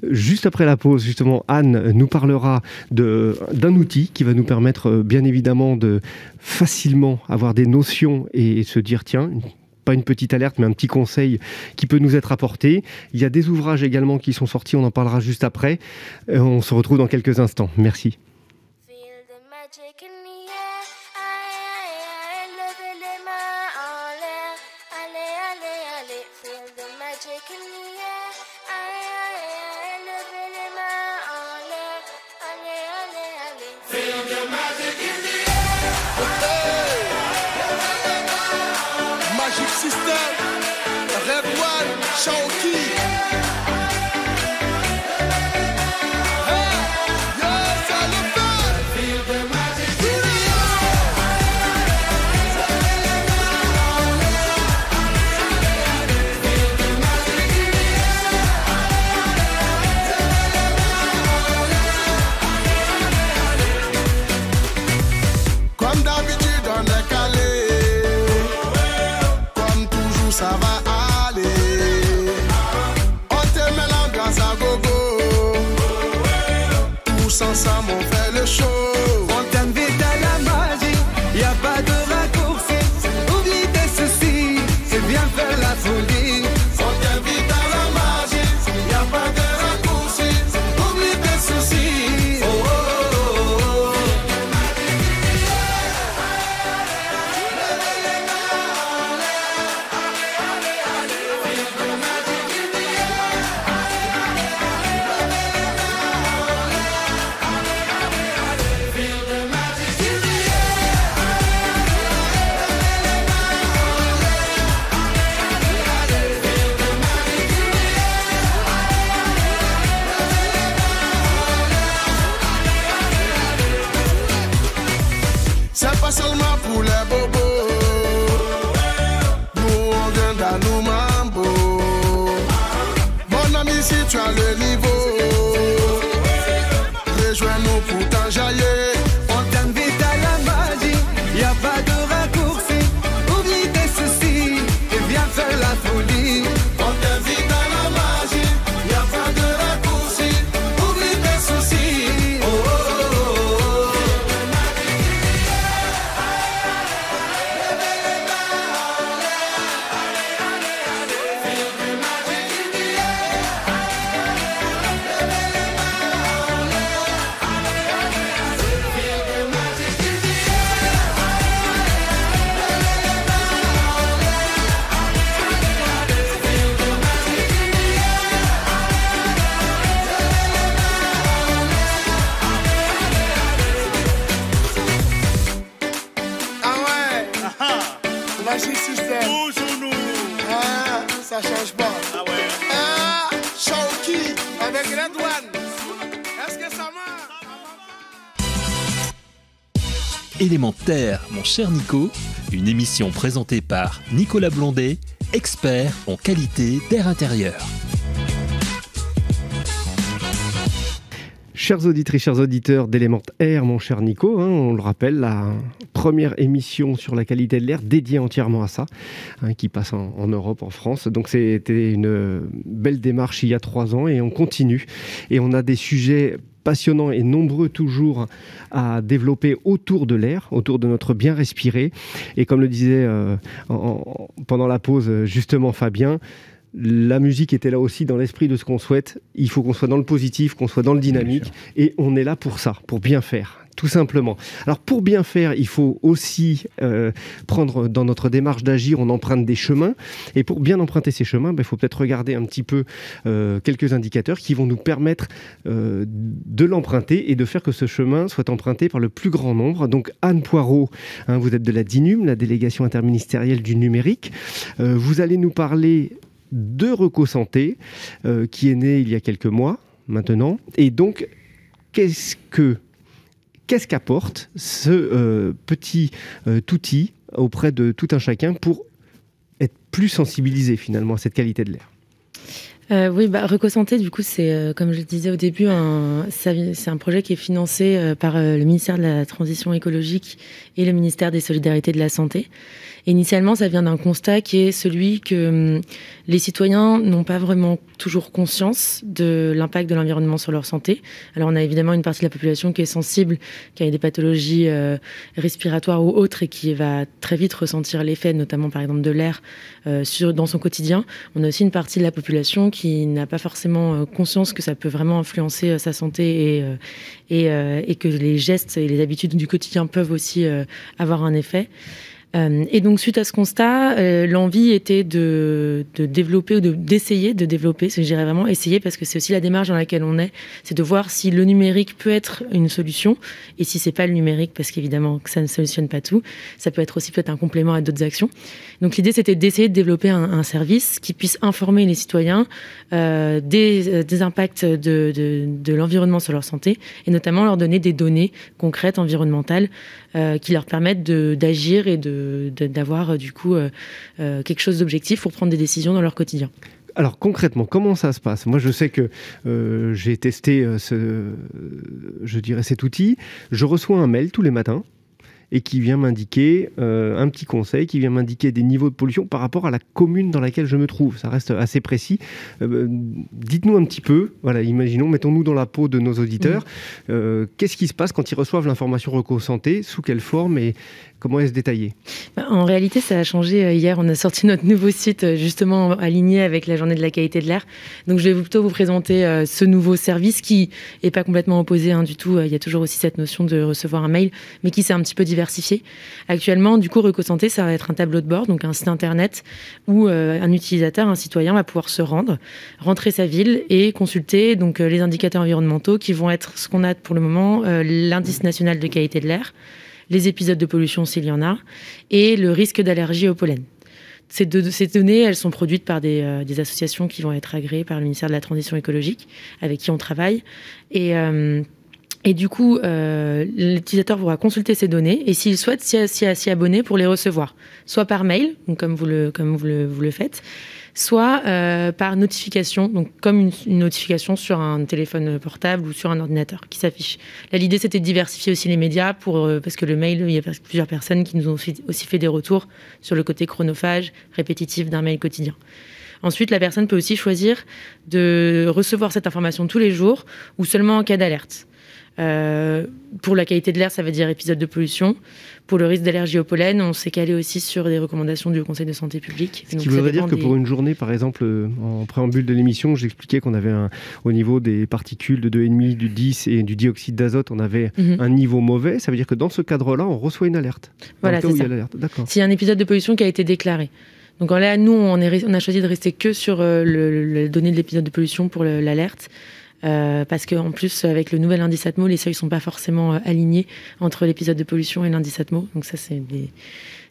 Juste après la pause, justement, Anne nous parlera d'un outil qui va nous permettre, bien évidemment, de facilement avoir des notions et se dire, tiens, pas une petite alerte, mais un petit conseil qui peut nous être apporté. Il y a des ouvrages également qui sont sortis, on en parlera juste après. On se retrouve dans quelques instants. Merci. System, Red One, Shawty. Comme d'habitude, on est calé. Ça va aller. tous ensemble on fait le show. On t'invite à la magie, y a pas de raccourci. Oublie tes soucis, c'est bien faire la folie. On t'invite à la magie, y a pas de raccourci. Oublie tes soucis. Oh, oh, oh, oh. C'est pas seulement pour les bobos. Nous on vient d'Anou Mambo. Mon ami, si tu as le niveau, rejoins-nous pour t'enjailler. On t'invite à la magie, y a pas de raccourci. Oublie tes soucis, et viens faire la folie. On t'invite à la magie, y a pas de raccourci. Oublie tes soucis. Oh, oh, oh, oh. Ah ouais, Magic System. Toujours nous. Ah, ça change pas. Ah ouais. Ah, Shawky avec Red One. Est-ce que ça marche? Élémentaire, mon cher Nico, une émission présentée par Nicolas Blondet, expert en qualité d'air intérieur. Chères auditrices, chers auditeurs d'Élémentaire, mon cher Nico, on le rappelle, la première émission sur la qualité de l'air dédiée entièrement à ça, qui passe en Europe, en France. Donc c'était une belle démarche il y a 3 ans et on continue. Et on a des sujets passionnants et nombreux toujours à développer autour de l'air, autour de notre bien respirer. Et comme le disait pendant la pause justement Fabien, la musique était là aussi dans l'esprit de ce qu'on souhaite. Il faut qu'on soit dans le positif, qu'on soit dans le dynamique. Et on est là pour ça, pour bien faire, tout simplement. Alors pour bien faire, il faut aussi prendre dans notre démarche d'agir, on emprunte des chemins. Et pour bien emprunter ces chemins, il faut peut-être regarder un petit peu quelques indicateurs qui vont nous permettre de l'emprunter et de faire que ce chemin soit emprunté par le plus grand nombre. Donc Anne Poirot, vous êtes de la DINUM, la délégation interministérielle du numérique. Vous allez nous parler de Recosanté, qui est né il y a quelques mois maintenant. Et donc, qu'est-ce qu'apporte ce petit outil auprès de tout un chacun pour être plus sensibilisé finalement à cette qualité de l'air? Oui, Recosanté, du coup, c'est, comme je le disais au début, c'est un projet qui est financé par le ministère de la Transition écologique et le ministère des Solidarités et de la Santé. Et initialement, ça vient d'un constat qui est celui que les citoyens n'ont pas vraiment toujours conscience de l'impact de l'environnement sur leur santé. Alors, on a évidemment une partie de la population qui est sensible, qui a des pathologies respiratoires ou autres et qui va très vite ressentir l'effet, notamment par exemple de l'air, dans son quotidien. On a aussi une partie de la population qui n'a pas forcément conscience que ça peut vraiment influencer sa santé et que les gestes et les habitudes du quotidien peuvent aussi avoir un effet. Et donc, suite à ce constat, l'envie était de développer ou d'essayer de développer, je dirais vraiment essayer, parce que c'est aussi la démarche dans laquelle on est, c'est de voir si le numérique peut être une solution, et si c'est pas le numérique, parce qu'évidemment que ça ne solutionne pas tout, ça peut être aussi peut-être un complément à d'autres actions. Donc l'idée, c'était d'essayer de développer un service qui puisse informer les citoyens des impacts de l'environnement sur leur santé, et notamment leur donner des données concrètes environnementales qui leur permettent d'agir et d'avoir du coup quelque chose d'objectif pour prendre des décisions dans leur quotidien. Alors concrètement, comment ça se passe? Moi, je sais que j'ai testé cet outil. Je reçois un mail tous les matins et qui vient m'indiquer un petit conseil, qui vient m'indiquer des niveaux de pollution par rapport à la commune dans laquelle je me trouve. Ça reste assez précis. Dites-nous un petit peu, voilà, imaginons, mettons-nous dans la peau de nos auditeurs. Qu'est-ce qui se passe quand ils reçoivent l'information Recosanté? Sous quelle forme et comment est-ce détaillé? En réalité, ça a changé. Hier, on a sorti notre nouveau site, justement aligné avec la journée de la qualité de l'air. Donc, je vais plutôt vous présenter ce nouveau service qui n'est pas complètement opposé du tout. Il y a toujours aussi cette notion de recevoir un mail, mais qui s'est un petit peu diversifié. Actuellement, du coup, Recosanté, ça va être un tableau de bord, donc un site internet où un utilisateur, un citoyen va pouvoir se rendre, rentrer sa ville et consulter donc les indicateurs environnementaux qui vont être ce qu'on a pour le moment, l'indice national de qualité de l'air, les épisodes de pollution s'il y en a, et le risque d'allergie au pollen. Ces données, elles sont produites par des associations qui vont être agréées par le ministère de la Transition écologique, avec qui on travaille. Et du coup, l'utilisateur pourra consulter ces données et s'il souhaite s'y abonner pour les recevoir, soit par mail, donc comme vous le faites, soit par notification, donc comme une notification sur un téléphone portable ou sur un ordinateur qui s'affiche. Là, l'idée, c'était de diversifier aussi les médias parce que le mail, il y a plusieurs personnes qui nous ont aussi fait des retours sur le côté chronophage, répétitif d'un mail quotidien. Ensuite, la personne peut aussi choisir de recevoir cette information tous les jours ou seulement en cas d'alerte. Pour la qualité de l'air, ça veut dire épisode de pollution. Pour le risque d'allergie au pollen, on s'est calé aussi sur des recommandations du Conseil de santé publique. Ce qui voudrait dire que pour une journée, par exemple, en préambule de l'émission, j'expliquais qu'on avait au niveau des particules de 2,5, du 10 et du dioxyde d'azote, on avait un niveau mauvais. Ça veut dire que dans ce cadre-là, on reçoit une alerte. Voilà, c'est ça. S'il y a un épisode de pollution qui a été déclaré. Donc là, nous, on a choisi de rester que sur le données de l'épisode de pollution pour l'alerte. Parce qu'en plus, avec le nouvel indice Atmo, les seuils ne sont pas forcément alignés entre l'épisode de pollution et l'indice Atmo. Donc ça, c'est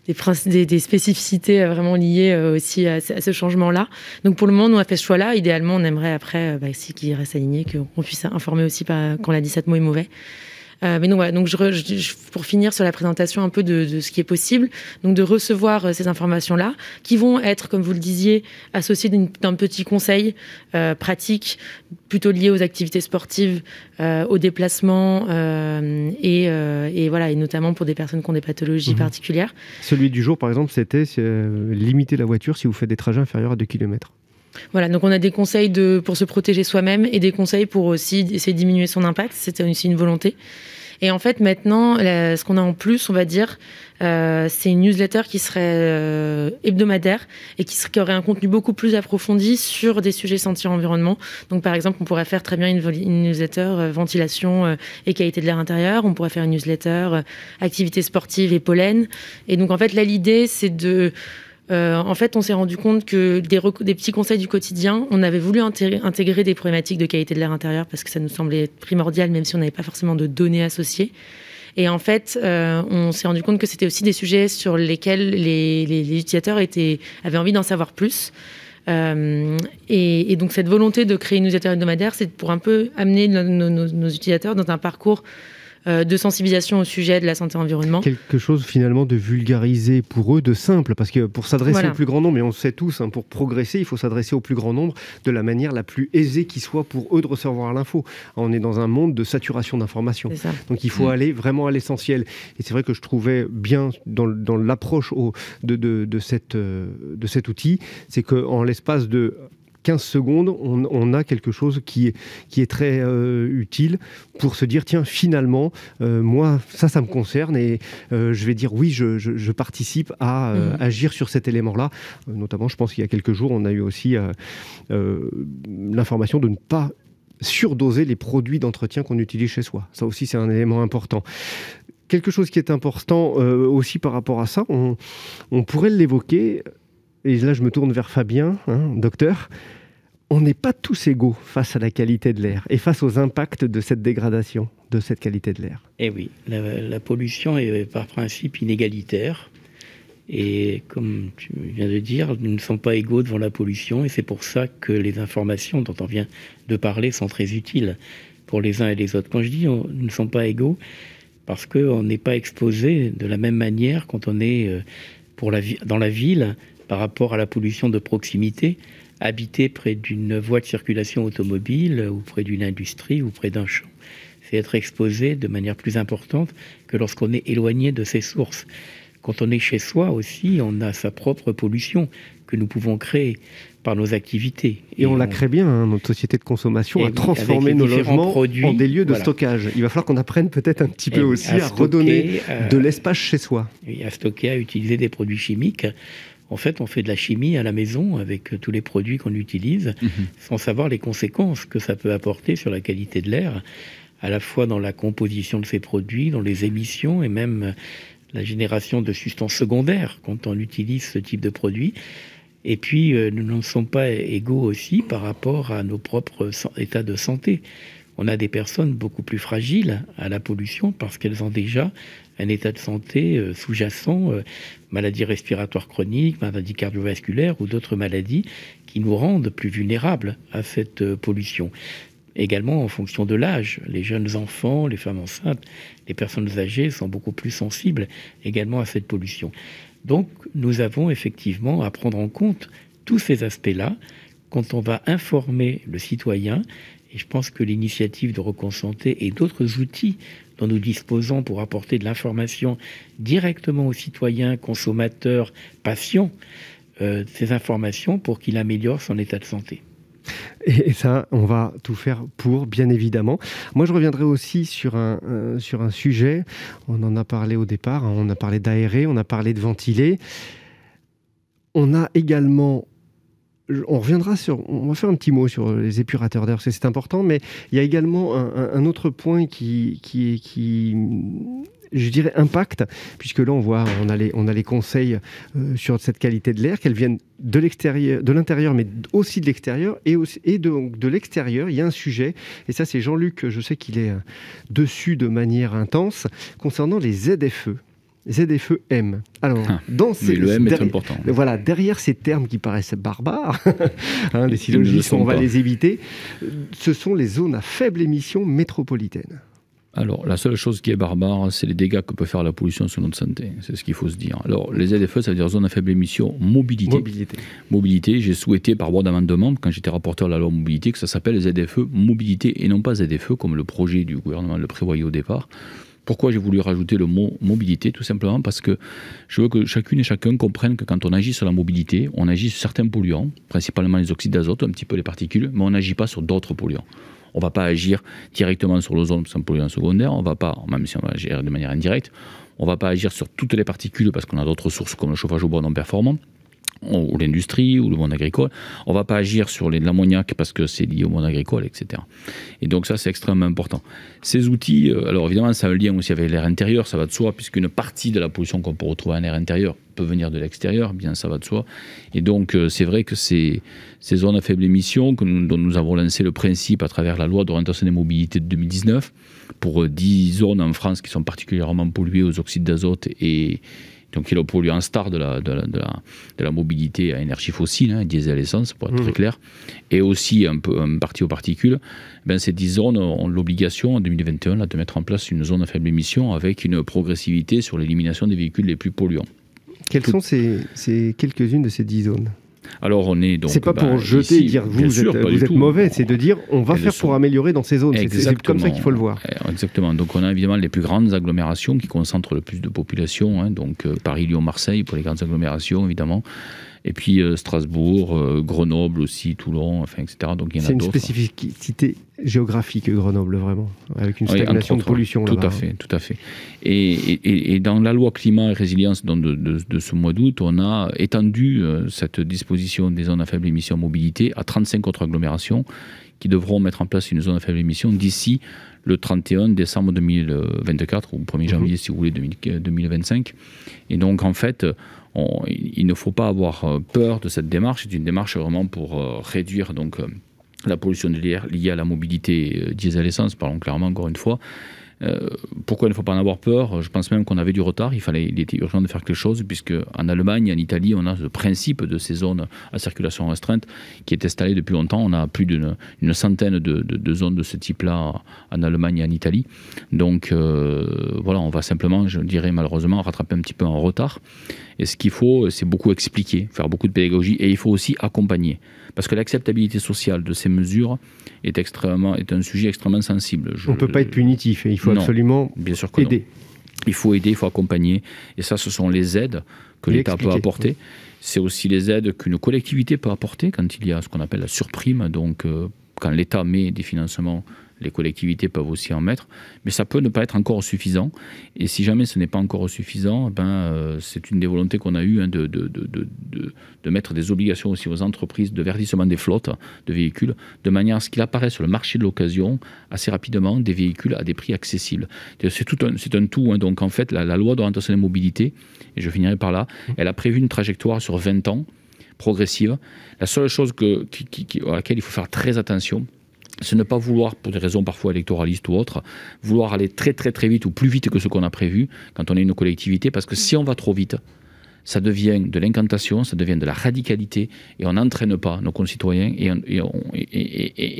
des spécificités vraiment liées aussi à ce changement-là. Donc pour le moment, nous, on a fait ce choix-là. Idéalement, on aimerait après, si qu'il reste aligné, qu'on puisse informer aussi quand l'indice Atmo est mauvais. Mais donc voilà, donc pour finir sur la présentation un peu de ce qui est possible, donc de recevoir ces informations-là, qui vont être, comme vous le disiez, associées d'un petit conseil pratique, plutôt lié aux activités sportives, aux déplacements, et voilà, et notamment pour des personnes qui ont des pathologies particulières. Celui du jour, par exemple, c'était limiter la voiture si vous faites des trajets inférieurs à 2 km. Voilà, donc on a des conseils pour se protéger soi-même et des conseils pour aussi essayer de diminuer son impact. C'était aussi une volonté. Et en fait, maintenant, ce qu'on a en plus, on va dire, c'est une newsletter qui serait hebdomadaire et qui aurait un contenu beaucoup plus approfondi sur des sujets santé et environnement. Donc, par exemple, on pourrait faire très bien une newsletter ventilation et qualité de l'air intérieur. On pourrait faire une newsletter activité sportive et pollen. Et donc, en fait, là, l'idée, c'est en fait, on s'est rendu compte que des petits conseils du quotidien, on avait voulu intégrer des problématiques de qualité de l'air intérieur parce que ça nous semblait primordial, même si on n'avait pas forcément de données associées. Et en fait, on s'est rendu compte que c'était aussi des sujets sur lesquels les utilisateurs avaient envie d'en savoir plus. Et donc, cette volonté de créer une newsletter hebdomadaire, c'est pour un peu amener nos utilisateurs dans un parcours de sensibilisation au sujet de la santé et environnement. Quelque chose finalement de vulgarisé pour eux, de simple, parce que pour s'adresser au plus grand nombre, et on le sait tous, pour progresser, il faut s'adresser au plus grand nombre de la manière la plus aisée qui soit pour eux de recevoir l'info. On est dans un monde de saturation d'informations, donc il faut aller vraiment à l'essentiel. Et c'est vrai que je trouvais bien dans l'approche de cet outil, c'est qu'en l'espace de 15 secondes, on a quelque chose qui est très utile pour se dire, tiens, finalement, moi, ça me concerne et je vais dire, oui, je participe à agir sur cet élément-là. Notamment, je pense qu'il y a quelques jours, on a eu aussi l'information de ne pas surdoser les produits d'entretien qu'on utilise chez soi. Ça aussi, c'est un élément important. Quelque chose qui est important aussi par rapport à ça, on pourrait l'évoquer, et là je me tourne vers Fabien, docteur. On n'est pas tous égaux face à la qualité de l'air et face aux impacts de cette dégradation de cette qualité de l'air. Eh oui, la pollution est par principe inégalitaire. Et comme tu viens de dire, nous ne sommes pas égaux devant la pollution. Et c'est pour ça que les informations dont on vient de parler sont très utiles pour les uns et les autres. Quand je dis nous ne sommes pas égaux, parce qu'on n'est pas exposé de la même manière quand on est dans la ville par rapport à la pollution de proximité. habiter près d'une voie de circulation automobile ou près d'une industrie ou près d'un champ. C'est être exposé de manière plus importante que lorsqu'on est éloigné de ses sources. Quand on est chez soi aussi, on a sa propre pollution que nous pouvons créer par nos activités. Et on la crée bien, hein, notre société de consommation, à transformer nos logements en des lieux de stockage. Il va falloir qu'on apprenne peut-être un petit peu aussi à redonner de l'espace chez soi. Et à stocker, à utiliser des produits chimiques. En fait, on fait de la chimie à la maison avec tous les produits qu'on utilise, sans savoir les conséquences que ça peut apporter sur la qualité de l'air, à la fois dans la composition de ces produits, dans les émissions et même la génération de substances secondaires quand on utilise ce type de produit. Et puis, nous n'en sommes pas égaux aussi par rapport à nos propres états de santé. On a des personnes beaucoup plus fragiles à la pollution parce qu'elles ont déjà un état de santé sous-jacent, maladies respiratoires chroniques, maladies cardiovasculaires ou d'autres maladies qui nous rendent plus vulnérables à cette pollution. Également en fonction de l'âge. Les jeunes enfants, les femmes enceintes, les personnes âgées sont beaucoup plus sensibles également à cette pollution. Donc nous avons effectivement à prendre en compte tous ces aspects-là quand on va informer le citoyen. Et je pense que l'initiative de Reconsanté et d'autres outils dont nous disposons pour apporter de l'information directement aux citoyens, consommateurs, patients, ces informations pour qu'il améliore son état de santé. Et ça, on va tout faire pour, bien évidemment. Moi, je reviendrai aussi sur un sujet. On en a parlé au départ. Hein, on a parlé d'aérer, on a parlé de ventiler. On a également... On va faire un petit mot sur les épurateurs d'air, parce que c'est important, mais il y a également un autre point qui je dirais, impacte, puisque là, on a les conseils sur cette qualité de l'air, qu'elles viennent de l'extérieur, de l'intérieur, mais aussi de l'extérieur, et de l'extérieur, il y a un sujet, et ça, c'est Jean-Luc, je sais qu'il est dessus de manière intense, concernant les ZFE. ZFE-M. Alors, le M est important. Voilà, derrière ces termes qui paraissent barbares, hein, les syllogismes, on va les éviter, ce sont les zones à faible émission métropolitaines. Alors, la seule chose qui est barbare, c'est les dégâts que peut faire la pollution sur notre santé. C'est ce qu'il faut se dire. Alors, les ZFE, ça veut dire zone à faible émission mobilité. Mobilité, j'ai souhaité par voie d'amendement, quand j'étais rapporteur de la loi mobilité, que ça s'appelle ZFE mobilité et non pas ZFE, comme le projet du gouvernement le prévoyait au départ. Pourquoi j'ai voulu rajouter le mot mobilité? Tout simplement parce que je veux que chacune et chacun comprenne que quand on agit sur la mobilité, on agit sur certains polluants, principalement les oxydes d'azote, un petit peu les particules, mais on n'agit pas sur d'autres polluants. On ne va pas agir directement sur l'ozone, c'est un polluant secondaire, on va pas, même si on va agir de manière indirecte, on ne va pas agir sur toutes les particules parce qu'on a d'autres sources comme le chauffage au bois non performant, ou l'industrie, ou le monde agricole. On ne va pas agir sur l'ammoniac parce que c'est lié au monde agricole, etc. Et donc ça, c'est extrêmement important. Ces outils, alors évidemment, ça a un lien aussi avec l'air intérieur, ça va de soi, puisqu'une partie de la pollution qu'on peut retrouver en air intérieur peut venir de l'extérieur, bien ça va de soi. Et donc, c'est vrai que ces zones à faible émission, dont nous avons lancé le principe à travers la loi d'orientation des mobilités de 2019, pour 10 zones en France qui sont particulièrement polluées aux oxydes d'azote et donc qui est le polluant star de la mobilité à énergie fossile, hein, diesel, essence, pour être très clair, et aussi un partie aux particules, ben ces 10 zones ont l'obligation en 2021 là, de mettre en place une zone à faible émission avec une progressivité sur l'élimination des véhicules les plus polluants. Quelles sont ces quelques-unes de ces 10 zones ? Alors on est donc. C'est pas pour jeter et dire vous êtes mauvais, c'est de dire on va faire pour améliorer dans ces zones. C'est comme ça qu'il faut le voir. Exactement. Donc on a évidemment les plus grandes agglomérations qui concentrent le plus de population. Hein, donc Paris, Lyon, Marseille pour les grandes agglomérations évidemment. Et puis Strasbourg, Grenoble aussi, Toulon, enfin, etc. Donc il y en a d'autres. C'est une spécificité géographique, Grenoble, vraiment, avec une stagnation de pollution là-bas. Tout à fait. Et dans la loi climat et résilience de ce mois d'août, on a étendu cette disposition des zones à faible émission mobilité à 35 autres agglomérations qui devront mettre en place une zone à faible émission d'ici le 31 décembre 2024 ou 1er janvier, si vous voulez, 2025. Et donc, en fait, il ne faut pas avoir peur de cette démarche. C'est une démarche vraiment pour réduire donc, la pollution de l'air liée à la mobilité diesel-essence, parlons clairement encore une fois. Pourquoi il ne faut pas en avoir peur? Je pense même qu'on avait du retard, il était urgent de faire quelque chose, puisque en Allemagne, en Italie, on a ce principe de ces zones à circulation restreinte qui est installé depuis longtemps. On a plus d'une centaine de zones de ce type-là en Allemagne et en Italie. Donc voilà, on va simplement, je dirais malheureusement, rattraper un petit peu en retard. Et ce qu'il faut, c'est beaucoup expliquer, faire beaucoup de pédagogie, et il faut aussi accompagner. Parce que l'acceptabilité sociale de ces mesures est un sujet extrêmement sensible. On ne peut pas être punitif, et il faut absolument aider. Il faut aider, il faut accompagner. Et ça, ce sont les aides que l'État peut apporter. C'est aussi les aides qu'une collectivité peut apporter quand il y a ce qu'on appelle la surprime. Donc, quand l'État met des financements, les collectivités peuvent aussi en mettre. Mais ça peut ne pas être encore suffisant. Et si jamais ce n'est pas encore suffisant, c'est une des volontés qu'on a eues de mettre des obligations aussi aux entreprises de verdissement des flottes de véhicules, de manière à ce qu'il apparaisse sur le marché de l'occasion assez rapidement des véhicules à des prix accessibles. C'est un tout. Hein. Donc en fait, la loi d'orientation des mobilités, et je finirai par là, elle a prévu une trajectoire sur 20 ans, progressive. La seule chose à laquelle il faut faire très attention, c'est ne pas vouloir, pour des raisons parfois électoralistes ou autres, vouloir aller très très très vite ou plus vite que ce qu'on a prévu quand on est une collectivité, parce que si on va trop vite, ça devient de l'incantation, ça devient de la radicalité, et on n'entraîne pas nos concitoyens, et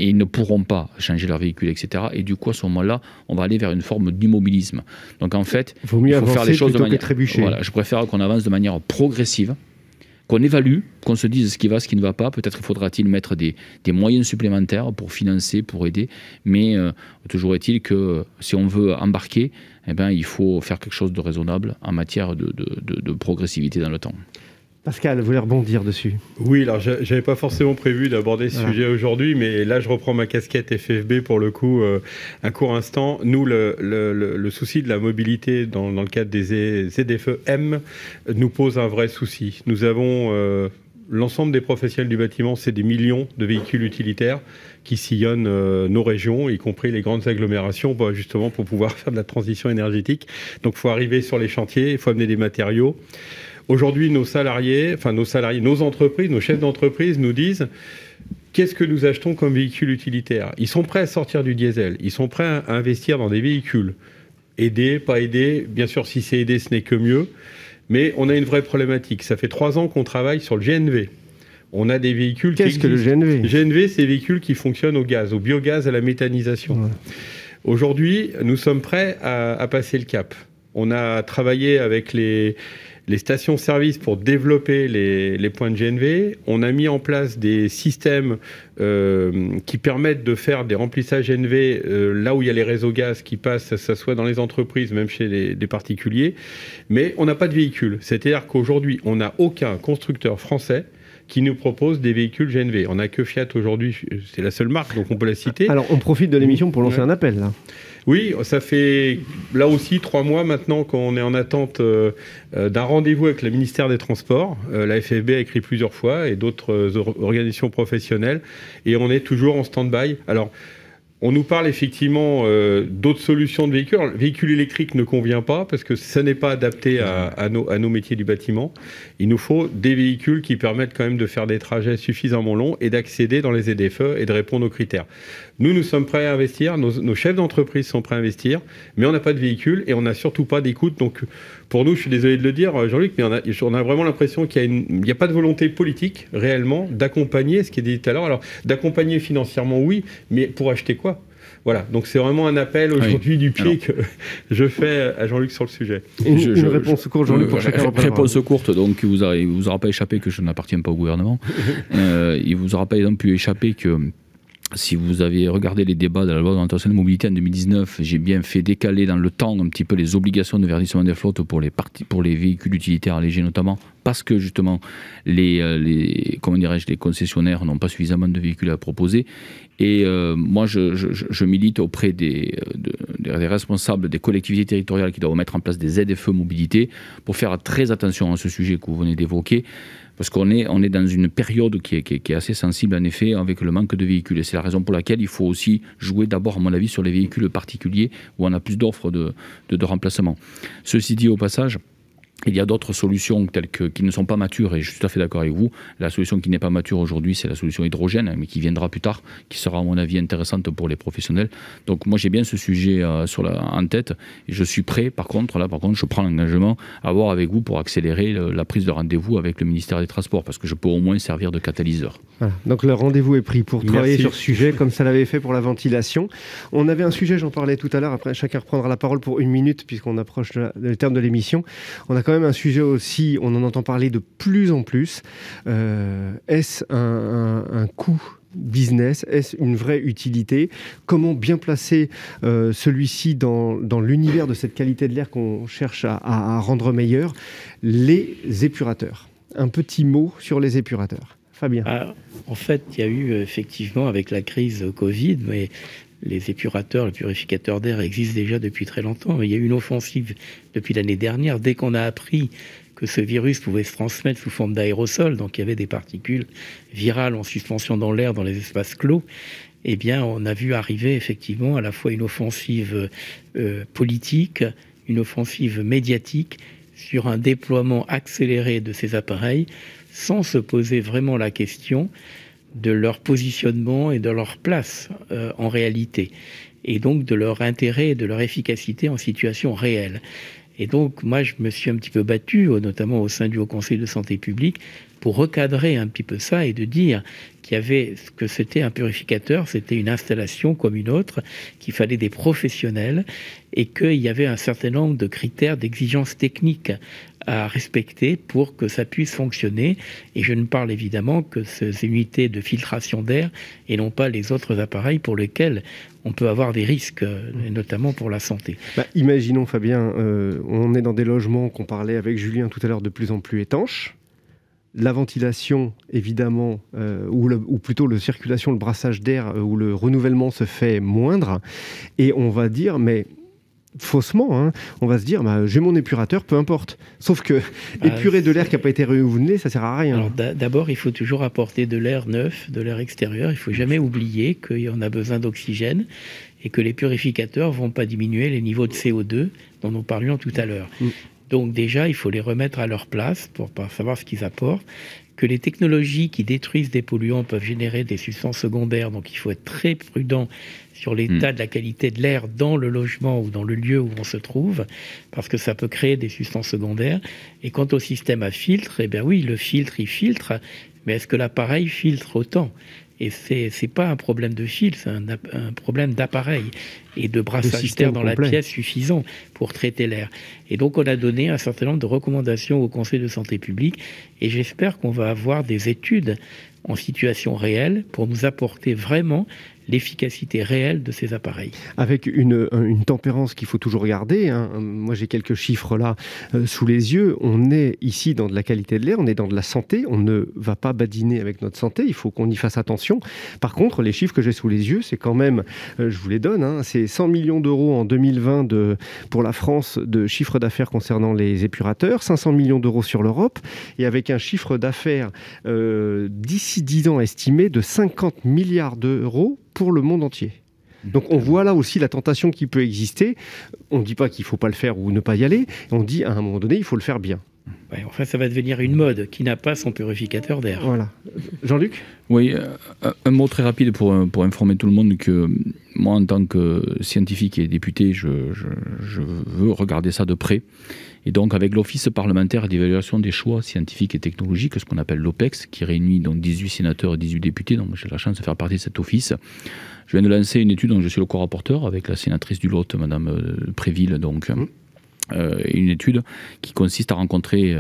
ils ne pourront pas changer leur véhicule, etc. Et du coup, à ce moment-là, on va aller vers une forme d'immobilisme. Donc en fait, il faut faire les choses de manière... Voilà, je préfère qu'on avance de manière progressive, qu'on évalue, qu'on se dise ce qui va, ce qui ne va pas. Peut-être faudra-t-il mettre des moyens supplémentaires pour financer, pour aider. Mais toujours est-il que si on veut embarquer, il faut faire quelque chose de raisonnable en matière de progressivité dans le temps. Pascal, vous voulez rebondir dessus? Oui, alors j'avais pas forcément prévu d'aborder ce sujet aujourd'hui, mais là je reprends ma casquette FFB pour le coup, un court instant. Nous, le souci de la mobilité dans le cadre des ZFE-M nous pose un vrai souci. Nous avons l'ensemble des professionnels du bâtiment, c'est des millions de véhicules utilitaires qui sillonnent nos régions, y compris les grandes agglomérations, justement pour pouvoir faire de la transition énergétique. Donc il faut arriver sur les chantiers, il faut amener des matériaux. Aujourd'hui, nos entreprises, nos chefs d'entreprise nous disent qu'est-ce que nous achetons comme véhicule utilitaire. Ils sont prêts à sortir du diesel, ils sont prêts à investir dans des véhicules. Aider, pas aider, bien sûr si c'est aider ce n'est que mieux, mais on a une vraie problématique. Ça fait 3 ans qu'on travaille sur le GNV. On a des véhicules Qu'est-ce que le GNV? GNV, c'est des véhicules qui fonctionnent au gaz, au biogaz, à la méthanisation. Ouais. Aujourd'hui, nous sommes prêts à passer le cap. On a travaillé avec les stations-service pour développer les points de GNV. On a mis en place des systèmes qui permettent de faire des remplissages GNV là où il y a les réseaux gaz qui passent, que ce soit dans les entreprises, même chez les particuliers. Mais on n'a pas de véhicules. C'est-à-dire qu'aujourd'hui, on n'a aucun constructeur français qui nous propose des véhicules GNV. On n'a que Fiat aujourd'hui, c'est la seule marque, donc on peut la citer. Alors, on profite de l'émission pour lancer un appel, là. Oui, ça fait là aussi 3 mois maintenant qu'on est en attente d'un rendez-vous avec le ministère des Transports. La FFB a écrit plusieurs fois et d'autres organisations professionnelles. Et on est toujours en stand-by. Alors, on nous parle effectivement d'autres solutions de véhicules. Alors, le véhicule électrique ne convient pas parce que ça n'est pas adapté à nos métiers du bâtiment. Il nous faut des véhicules qui permettent quand même de faire des trajets suffisamment longs et d'accéder dans les ZFE et de répondre aux critères. Nous sommes prêts à investir, nos chefs d'entreprise sont prêts à investir, mais on n'a pas de véhicule et on n'a surtout pas d'écoute. Donc pour nous, je suis désolé de le dire, Jean-Luc, mais on a vraiment l'impression qu'il n'y a pas de volonté politique réellement d'accompagner ce qui est dit tout à l'heure. Alors d'accompagner financièrement, oui, mais pour acheter quoi ? Voilà, donc c'est vraiment un appel aujourd'hui du pied que je fais à Jean-Luc sur le sujet. Une réponse courte, Jean-Luc, pour chacun. Réponse courte, donc il vous aura pas échappé que je n'appartiens pas au gouvernement. Il vous aura pas non plus échappé que si vous avez regardé les débats de la loi d'orientation de mobilité en 2019, j'ai bien fait décaler dans le temps un petit peu les obligations de verdissement des flottes pour les véhicules utilitaires allégés notamment, parce que justement les concessionnaires n'ont pas suffisamment de véhicules à proposer. Et moi, je milite auprès des responsables des collectivités territoriales qui doivent mettre en place des ZFE mobilité pour faire très attention à ce sujet que vous venez d'évoquer. Parce qu'on est dans une période qui est assez sensible, en effet, avec le manque de véhicules. Et c'est la raison pour laquelle il faut aussi jouer d'abord, à mon avis, sur les véhicules particuliers où on a plus d'offres de remplacement. Ceci dit, au passage, il y a d'autres solutions qui ne sont pas matures, et je suis tout à fait d'accord avec vous. La solution qui n'est pas mature aujourd'hui, c'est la solution hydrogène, mais qui viendra plus tard, qui sera à mon avis intéressante pour les professionnels. Donc moi j'ai bien ce sujet en tête, et je suis prêt, par contre, je prends l'engagement à voir avec vous pour accélérer la prise de rendez-vous avec le ministère des Transports, parce que je peux au moins servir de catalyseur. Voilà. Donc le rendez-vous est pris pour travailler sur ce sujet, comme ça l'avait fait pour la ventilation. On avait un sujet, j'en parlais tout à l'heure, après chacun reprendra la parole pour 1 minute, puisqu'on approche le terme de l'émission. On a quand même un sujet aussi, on en entend parler de plus en plus. Est-ce un coût business? Est-ce une vraie utilité? Comment bien placer celui-ci dans l'univers de cette qualité de l'air qu'on cherche à rendre meilleure? Les épurateurs. Un petit mot sur les épurateurs. Fabien. En fait, il y a eu effectivement, avec la crise Covid, mais les épurateurs, les purificateurs d'air existent déjà depuis très longtemps. Il y a eu une offensive depuis l'année dernière. Dès qu'on a appris que ce virus pouvait se transmettre sous forme d'aérosol, donc il y avait des particules virales en suspension dans l'air, dans les espaces clos, eh bien, on a vu arriver effectivement à la fois une offensive politique, une offensive médiatique sur un déploiement accéléré de ces appareils, sans se poser vraiment la question de leur positionnement et de leur place en réalité, et donc de leur intérêt et de leur efficacité en situation réelle. Et donc, moi, je me suis un petit peu battu, notamment au sein du Haut Conseil de santé publique, pour recadrer un petit peu ça et de dire que c'était un purificateur, c'était une installation comme une autre, qu'il fallait des professionnels et qu'il y avait un certain nombre de critères, d'exigences techniques à respecter pour que ça puisse fonctionner. Et je ne parle évidemment que ces unités de filtration d'air et non pas les autres appareils pour lesquels on peut avoir des risques, notamment pour la santé. Imaginons, Fabien, on est dans des logements qu'on parlait avec Julien tout à l'heure de plus en plus étanches. La ventilation, évidemment, ou plutôt la circulation, le brassage d'air, où le renouvellement se fait moindre. Et on va dire, mais faussement, on va se dire, j'ai mon épurateur, peu importe. Sauf que épurer de l'air qui n'a pas été renouvelé, ça ne sert à rien. Alors d'abord, il faut toujours apporter de l'air neuf, de l'air extérieur. Il ne faut jamais oublier qu'on a besoin d'oxygène et que les purificateurs ne vont pas diminuer les niveaux de CO2 dont nous parlions tout à l'heure. Donc déjà, il faut les remettre à leur place pour savoir ce qu'ils apportent, que les technologies qui détruisent des polluants peuvent générer des substances secondaires, donc il faut être très prudent sur l'état de la qualité de l'air dans le logement ou dans le lieu où on se trouve, parce que ça peut créer des substances secondaires. Et quant au système à filtre, eh bien oui, le filtre, il filtre, mais est-ce que l'appareil filtre autant ? Et c'est pas un problème de fil, c'est un problème d'appareil et de brassage d'air dans la pièce suffisant pour traiter l'air. Et donc on a donné un certain nombre de recommandations au Conseil de santé publique et j'espère qu'on va avoir des études en situation réelle pour nous apporter vraiment l'efficacité réelle de ces appareils. Avec une tempérance qu'il faut toujours garder. Moi, j'ai quelques chiffres là sous les yeux. On est ici dans de la qualité de l'air, on est dans de la santé. On ne va pas badiner avec notre santé. Il faut qu'on y fasse attention. Par contre, les chiffres que j'ai sous les yeux, c'est quand même, je vous les donne, c'est 100 millions d'euros en 2020 pour la France de chiffre d'affaires concernant les épurateurs, 500 millions d'euros sur l'Europe, et avec un chiffre d'affaires d'ici 10 ans estimé de 50 milliards d'euros pour le monde entier. Donc on voit là aussi la tentation qui peut exister. On ne dit pas qu'il ne faut pas le faire ou ne pas y aller. On dit à un moment donné, il faut le faire bien. Ouais, enfin, ça va devenir une mode qui n'a pas son purificateur d'air. Voilà. Jean-Luc ? Oui, un mot très rapide pour informer tout le monde que moi, en tant que scientifique et député, je veux regarder ça de près. Et donc, avec l'Office parlementaire d'évaluation des choix scientifiques et technologiques, ce qu'on appelle l'OPEX, qui réunit donc 18 sénateurs et 18 députés, donc j'ai la chance de faire partie de cet office. Je viens de lancer une étude dont je suis le co-rapporteur avec la sénatrice du Lot, Madame Préville, donc une étude qui consiste à rencontrer,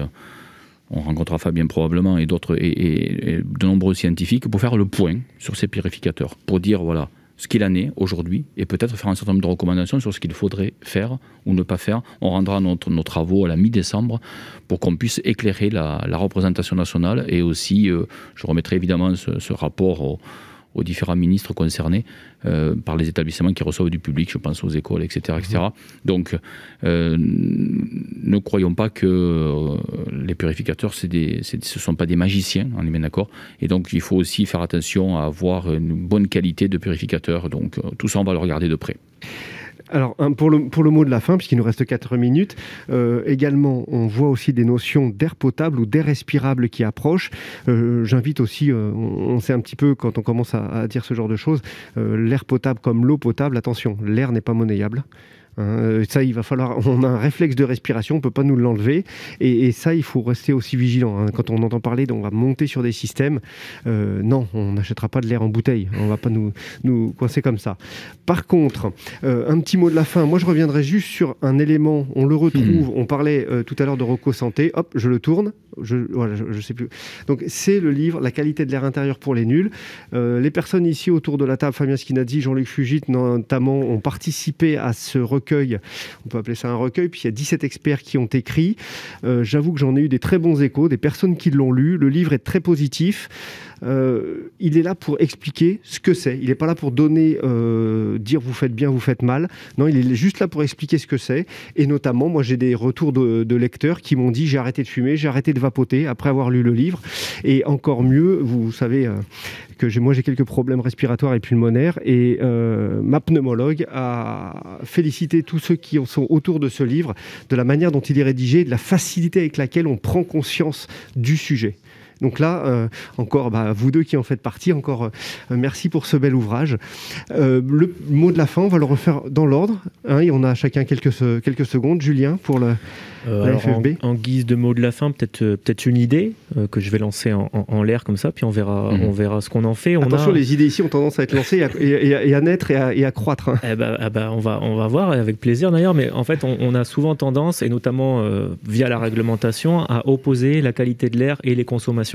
on rencontrera Fabien probablement et d'autres et de nombreux scientifiques pour faire le point sur ces purificateurs, pour dire voilà ce qu'il en est aujourd'hui et peut-être faire un certain nombre de recommandations sur ce qu'il faudrait faire ou ne pas faire. On rendra nos travaux à la mi-décembre pour qu'on puisse éclairer la représentation nationale et aussi, je remettrai évidemment ce rapport aux différents ministres concernés par les établissements qui reçoivent du public, je pense aux écoles, etc. etc. Donc, ne croyons pas que les purificateurs, ce ne sont pas des magiciens, on est bien d'accord. Et donc, il faut aussi faire attention à avoir une bonne qualité de purificateur. Donc, tout ça, on va le regarder de près. Alors, pour le mot de la fin, puisqu'il nous reste 4 minutes, également, on voit aussi des notions d'air potable ou d'air respirable qui approchent. J'invite aussi, on sait un petit peu, quand on commence à dire ce genre de choses, l'air potable comme l'eau potable, attention, l'air n'est pas monnayable. hein. Ça, il va falloir... On a un réflexe de respiration, on ne peut pas nous l'enlever. Et ça, il faut rester aussi vigilant, hein. Quand on entend parler on va monter sur des systèmes, non, on n'achètera pas de l'air en bouteille. On ne va pas nous coincer comme ça. Par contre, un petit mot de la fin. Moi, je reviendrai juste sur un élément. On le retrouve. On parlait tout à l'heure de Rocco Santé. Hop, je le tourne. Je sais plus. Donc, c'est le livre « La qualité de l'air intérieur pour les nuls ». Les personnes ici autour de la table, Fabien Skinazzi, Jean-Luc Fugit notamment, ont participé à ce recueil. On peut appeler ça un recueil. Puis, il y a 17 experts qui ont écrit. J'avoue que j'en ai eu des très bons échos, des personnes qui l'ont lu. Le livre est très positif. Il est là pour expliquer ce que c'est. Il n'est pas là pour donner, dire vous faites bien, vous faites mal. Non, il est juste là pour expliquer ce que c'est. Et notamment, moi, j'ai des retours de lecteurs qui m'ont dit j'ai arrêté de fumer, j'ai arrêté de vapoter après avoir lu le livre. Et encore mieux, vous savez que moi, j'ai quelques problèmes respiratoires et pulmonaires. Et ma pneumologue a félicité tous ceux qui sont autour de ce livre de la manière dont il est rédigé, de la facilité avec laquelle on prend conscience du sujet. Donc là, encore, vous deux qui en faites partie, encore merci pour ce bel ouvrage. Le mot de la fin, on va le refaire dans l'ordre, hein, et on a chacun quelques secondes. Julien, pour la FFB. En guise de mot de la fin, peut-être une idée que je vais lancer en l'air comme ça, puis on verra ce qu'on en fait. Attention, les idées ici ont tendance à être lancées et à naître et à croître. Hein. On va voir, et avec plaisir d'ailleurs, mais en fait, on a souvent tendance, et notamment via la réglementation, à opposer la qualité de l'air et les consommations.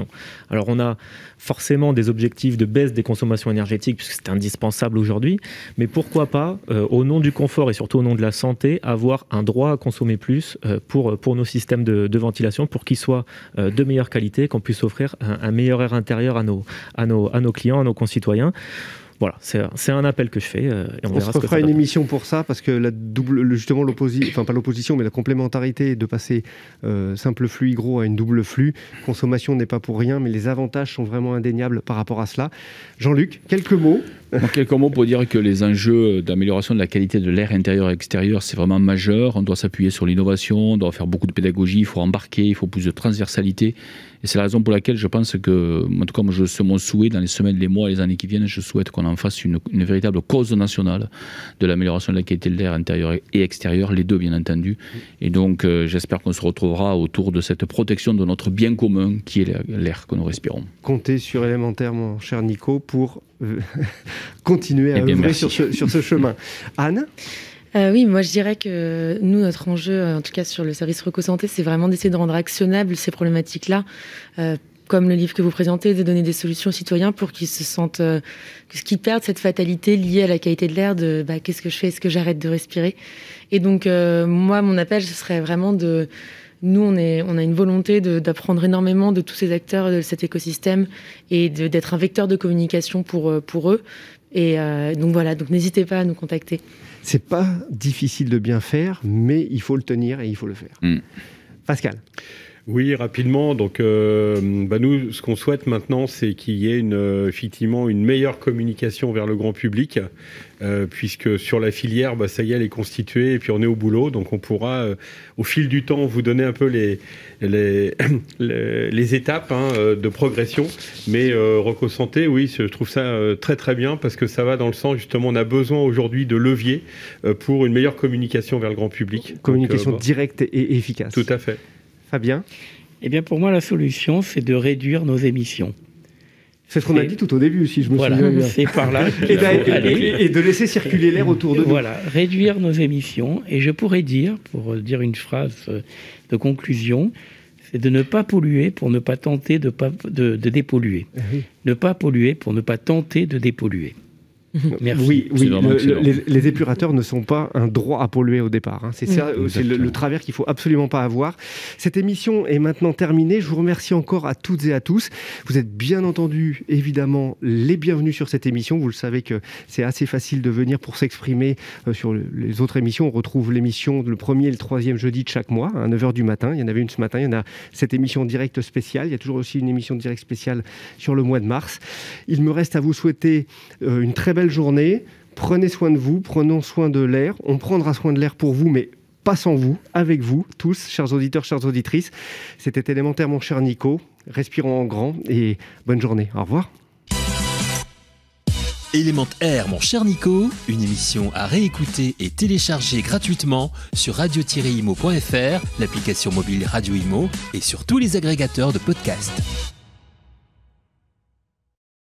Alors on a forcément des objectifs de baisse des consommations énergétiques puisque c'est indispensable aujourd'hui, mais pourquoi pas, au nom du confort et surtout au nom de la santé, avoir un droit à consommer plus pour nos systèmes de ventilation, pour qu'ils soient de meilleure qualité, qu'on puisse offrir un meilleur air intérieur à nos clients, à nos concitoyens. Voilà, c'est un appel que je fais. Et on se refera une émission pour ça, parce que justement pas l'opposition, mais la complémentarité de passer simple flux hygro à une double flux. Consommation n'est pas pour rien, mais les avantages sont vraiment indéniables par rapport à cela. Jean-Luc, quelques mots. Quelques mots pour dire que les enjeux d'amélioration de la qualité de l'air intérieur et extérieur, c'est vraiment majeur. On doit s'appuyer sur l'innovation, on doit faire beaucoup de pédagogie, il faut embarquer, il faut plus de transversalité. Et c'est la raison pour laquelle je pense que, en tout cas, c'est mon souhait dans les semaines, les mois, les années qui viennent, je souhaite qu'on en fasse une véritable cause nationale de l'amélioration de la qualité de l'air intérieur et extérieur, les deux bien entendu. Et donc, j'espère qu'on se retrouvera autour de cette protection de notre bien commun qui est l'air que nous respirons. Comptez sur Élémentaire, mon cher Nico, pour continuer à œuvrer sur ce chemin. Anne ? Oui, moi je dirais que nous, notre enjeu, en tout cas sur le service Rocco Santé, c'est vraiment d'essayer de rendre actionnables ces problématiques-là, comme le livre que vous présentez, de donner des solutions aux citoyens pour qu'ils se sentent, qu'ils perdent cette fatalité liée à la qualité de l'air, de qu'est-ce que je fais, est-ce que j'arrête de respirer. Et donc moi, mon appel, ce serait vraiment de... Nous, on a une volonté d'apprendre énormément de tous ces acteurs de cet écosystème et d'être un vecteur de communication pour eux. Et donc voilà, donc n'hésitez pas à nous contacter. C'est pas difficile de bien faire, mais il faut le tenir et il faut le faire. Pascal. Oui, rapidement. Donc, nous, ce qu'on souhaite maintenant, c'est qu'il y ait effectivement une meilleure communication vers le grand public, puisque sur la filière, ça y est, elle est constituée et puis on est au boulot. Donc, on pourra, au fil du temps, vous donner un peu les étapes de progression. Mais Rocco Santé, oui, je trouve ça très très bien parce que ça va dans le sens, justement, on a besoin aujourd'hui de leviers pour une meilleure communication vers le grand public. Communication directe et efficace. Tout à fait. Fabien ? Eh bien, pour moi, la solution, c'est de réduire nos émissions. C'est ce qu'on a dit tout au début, si je me souviens bien. C'est par là et de laisser circuler l'air autour de nous. Voilà, réduire nos émissions. Et je pourrais dire, pour dire une phrase de conclusion, c'est de ne pas polluer pour ne pas tenter de dépolluer. Oui. Ne pas polluer pour ne pas tenter de dépolluer. Merci. Oui, les épurateurs ne sont pas un droit à polluer au départ. C'est ça, c'est le travers qu'il faut absolument pas avoir. Cette émission est maintenant terminée. Je vous remercie encore à toutes et à tous. Vous êtes bien entendu, évidemment, les bienvenus sur cette émission. Vous le savez que c'est assez facile de venir pour s'exprimer sur les autres émissions. On retrouve l'émission le 1er et le 3e jeudi de chaque mois, à 9h du matin. Il y en avait une ce matin. Il y en a cette émission directe spéciale. Il y a toujours aussi une émission directe spéciale sur le mois de mars. Il me reste à vous souhaiter une très belle journée, prenez soin de vous, prenons soin de l'air, on prendra soin de l'air pour vous, mais pas sans vous, avec vous, tous, chers auditeurs, chères auditrices. C'était Élémentaire, mon cher Nico, respirons en grand et bonne journée, au revoir. Élémentaire, mon cher Nico, une émission à réécouter et télécharger gratuitement sur radio-imo.fr, l'application mobile Radio Imo et sur tous les agrégateurs de podcasts.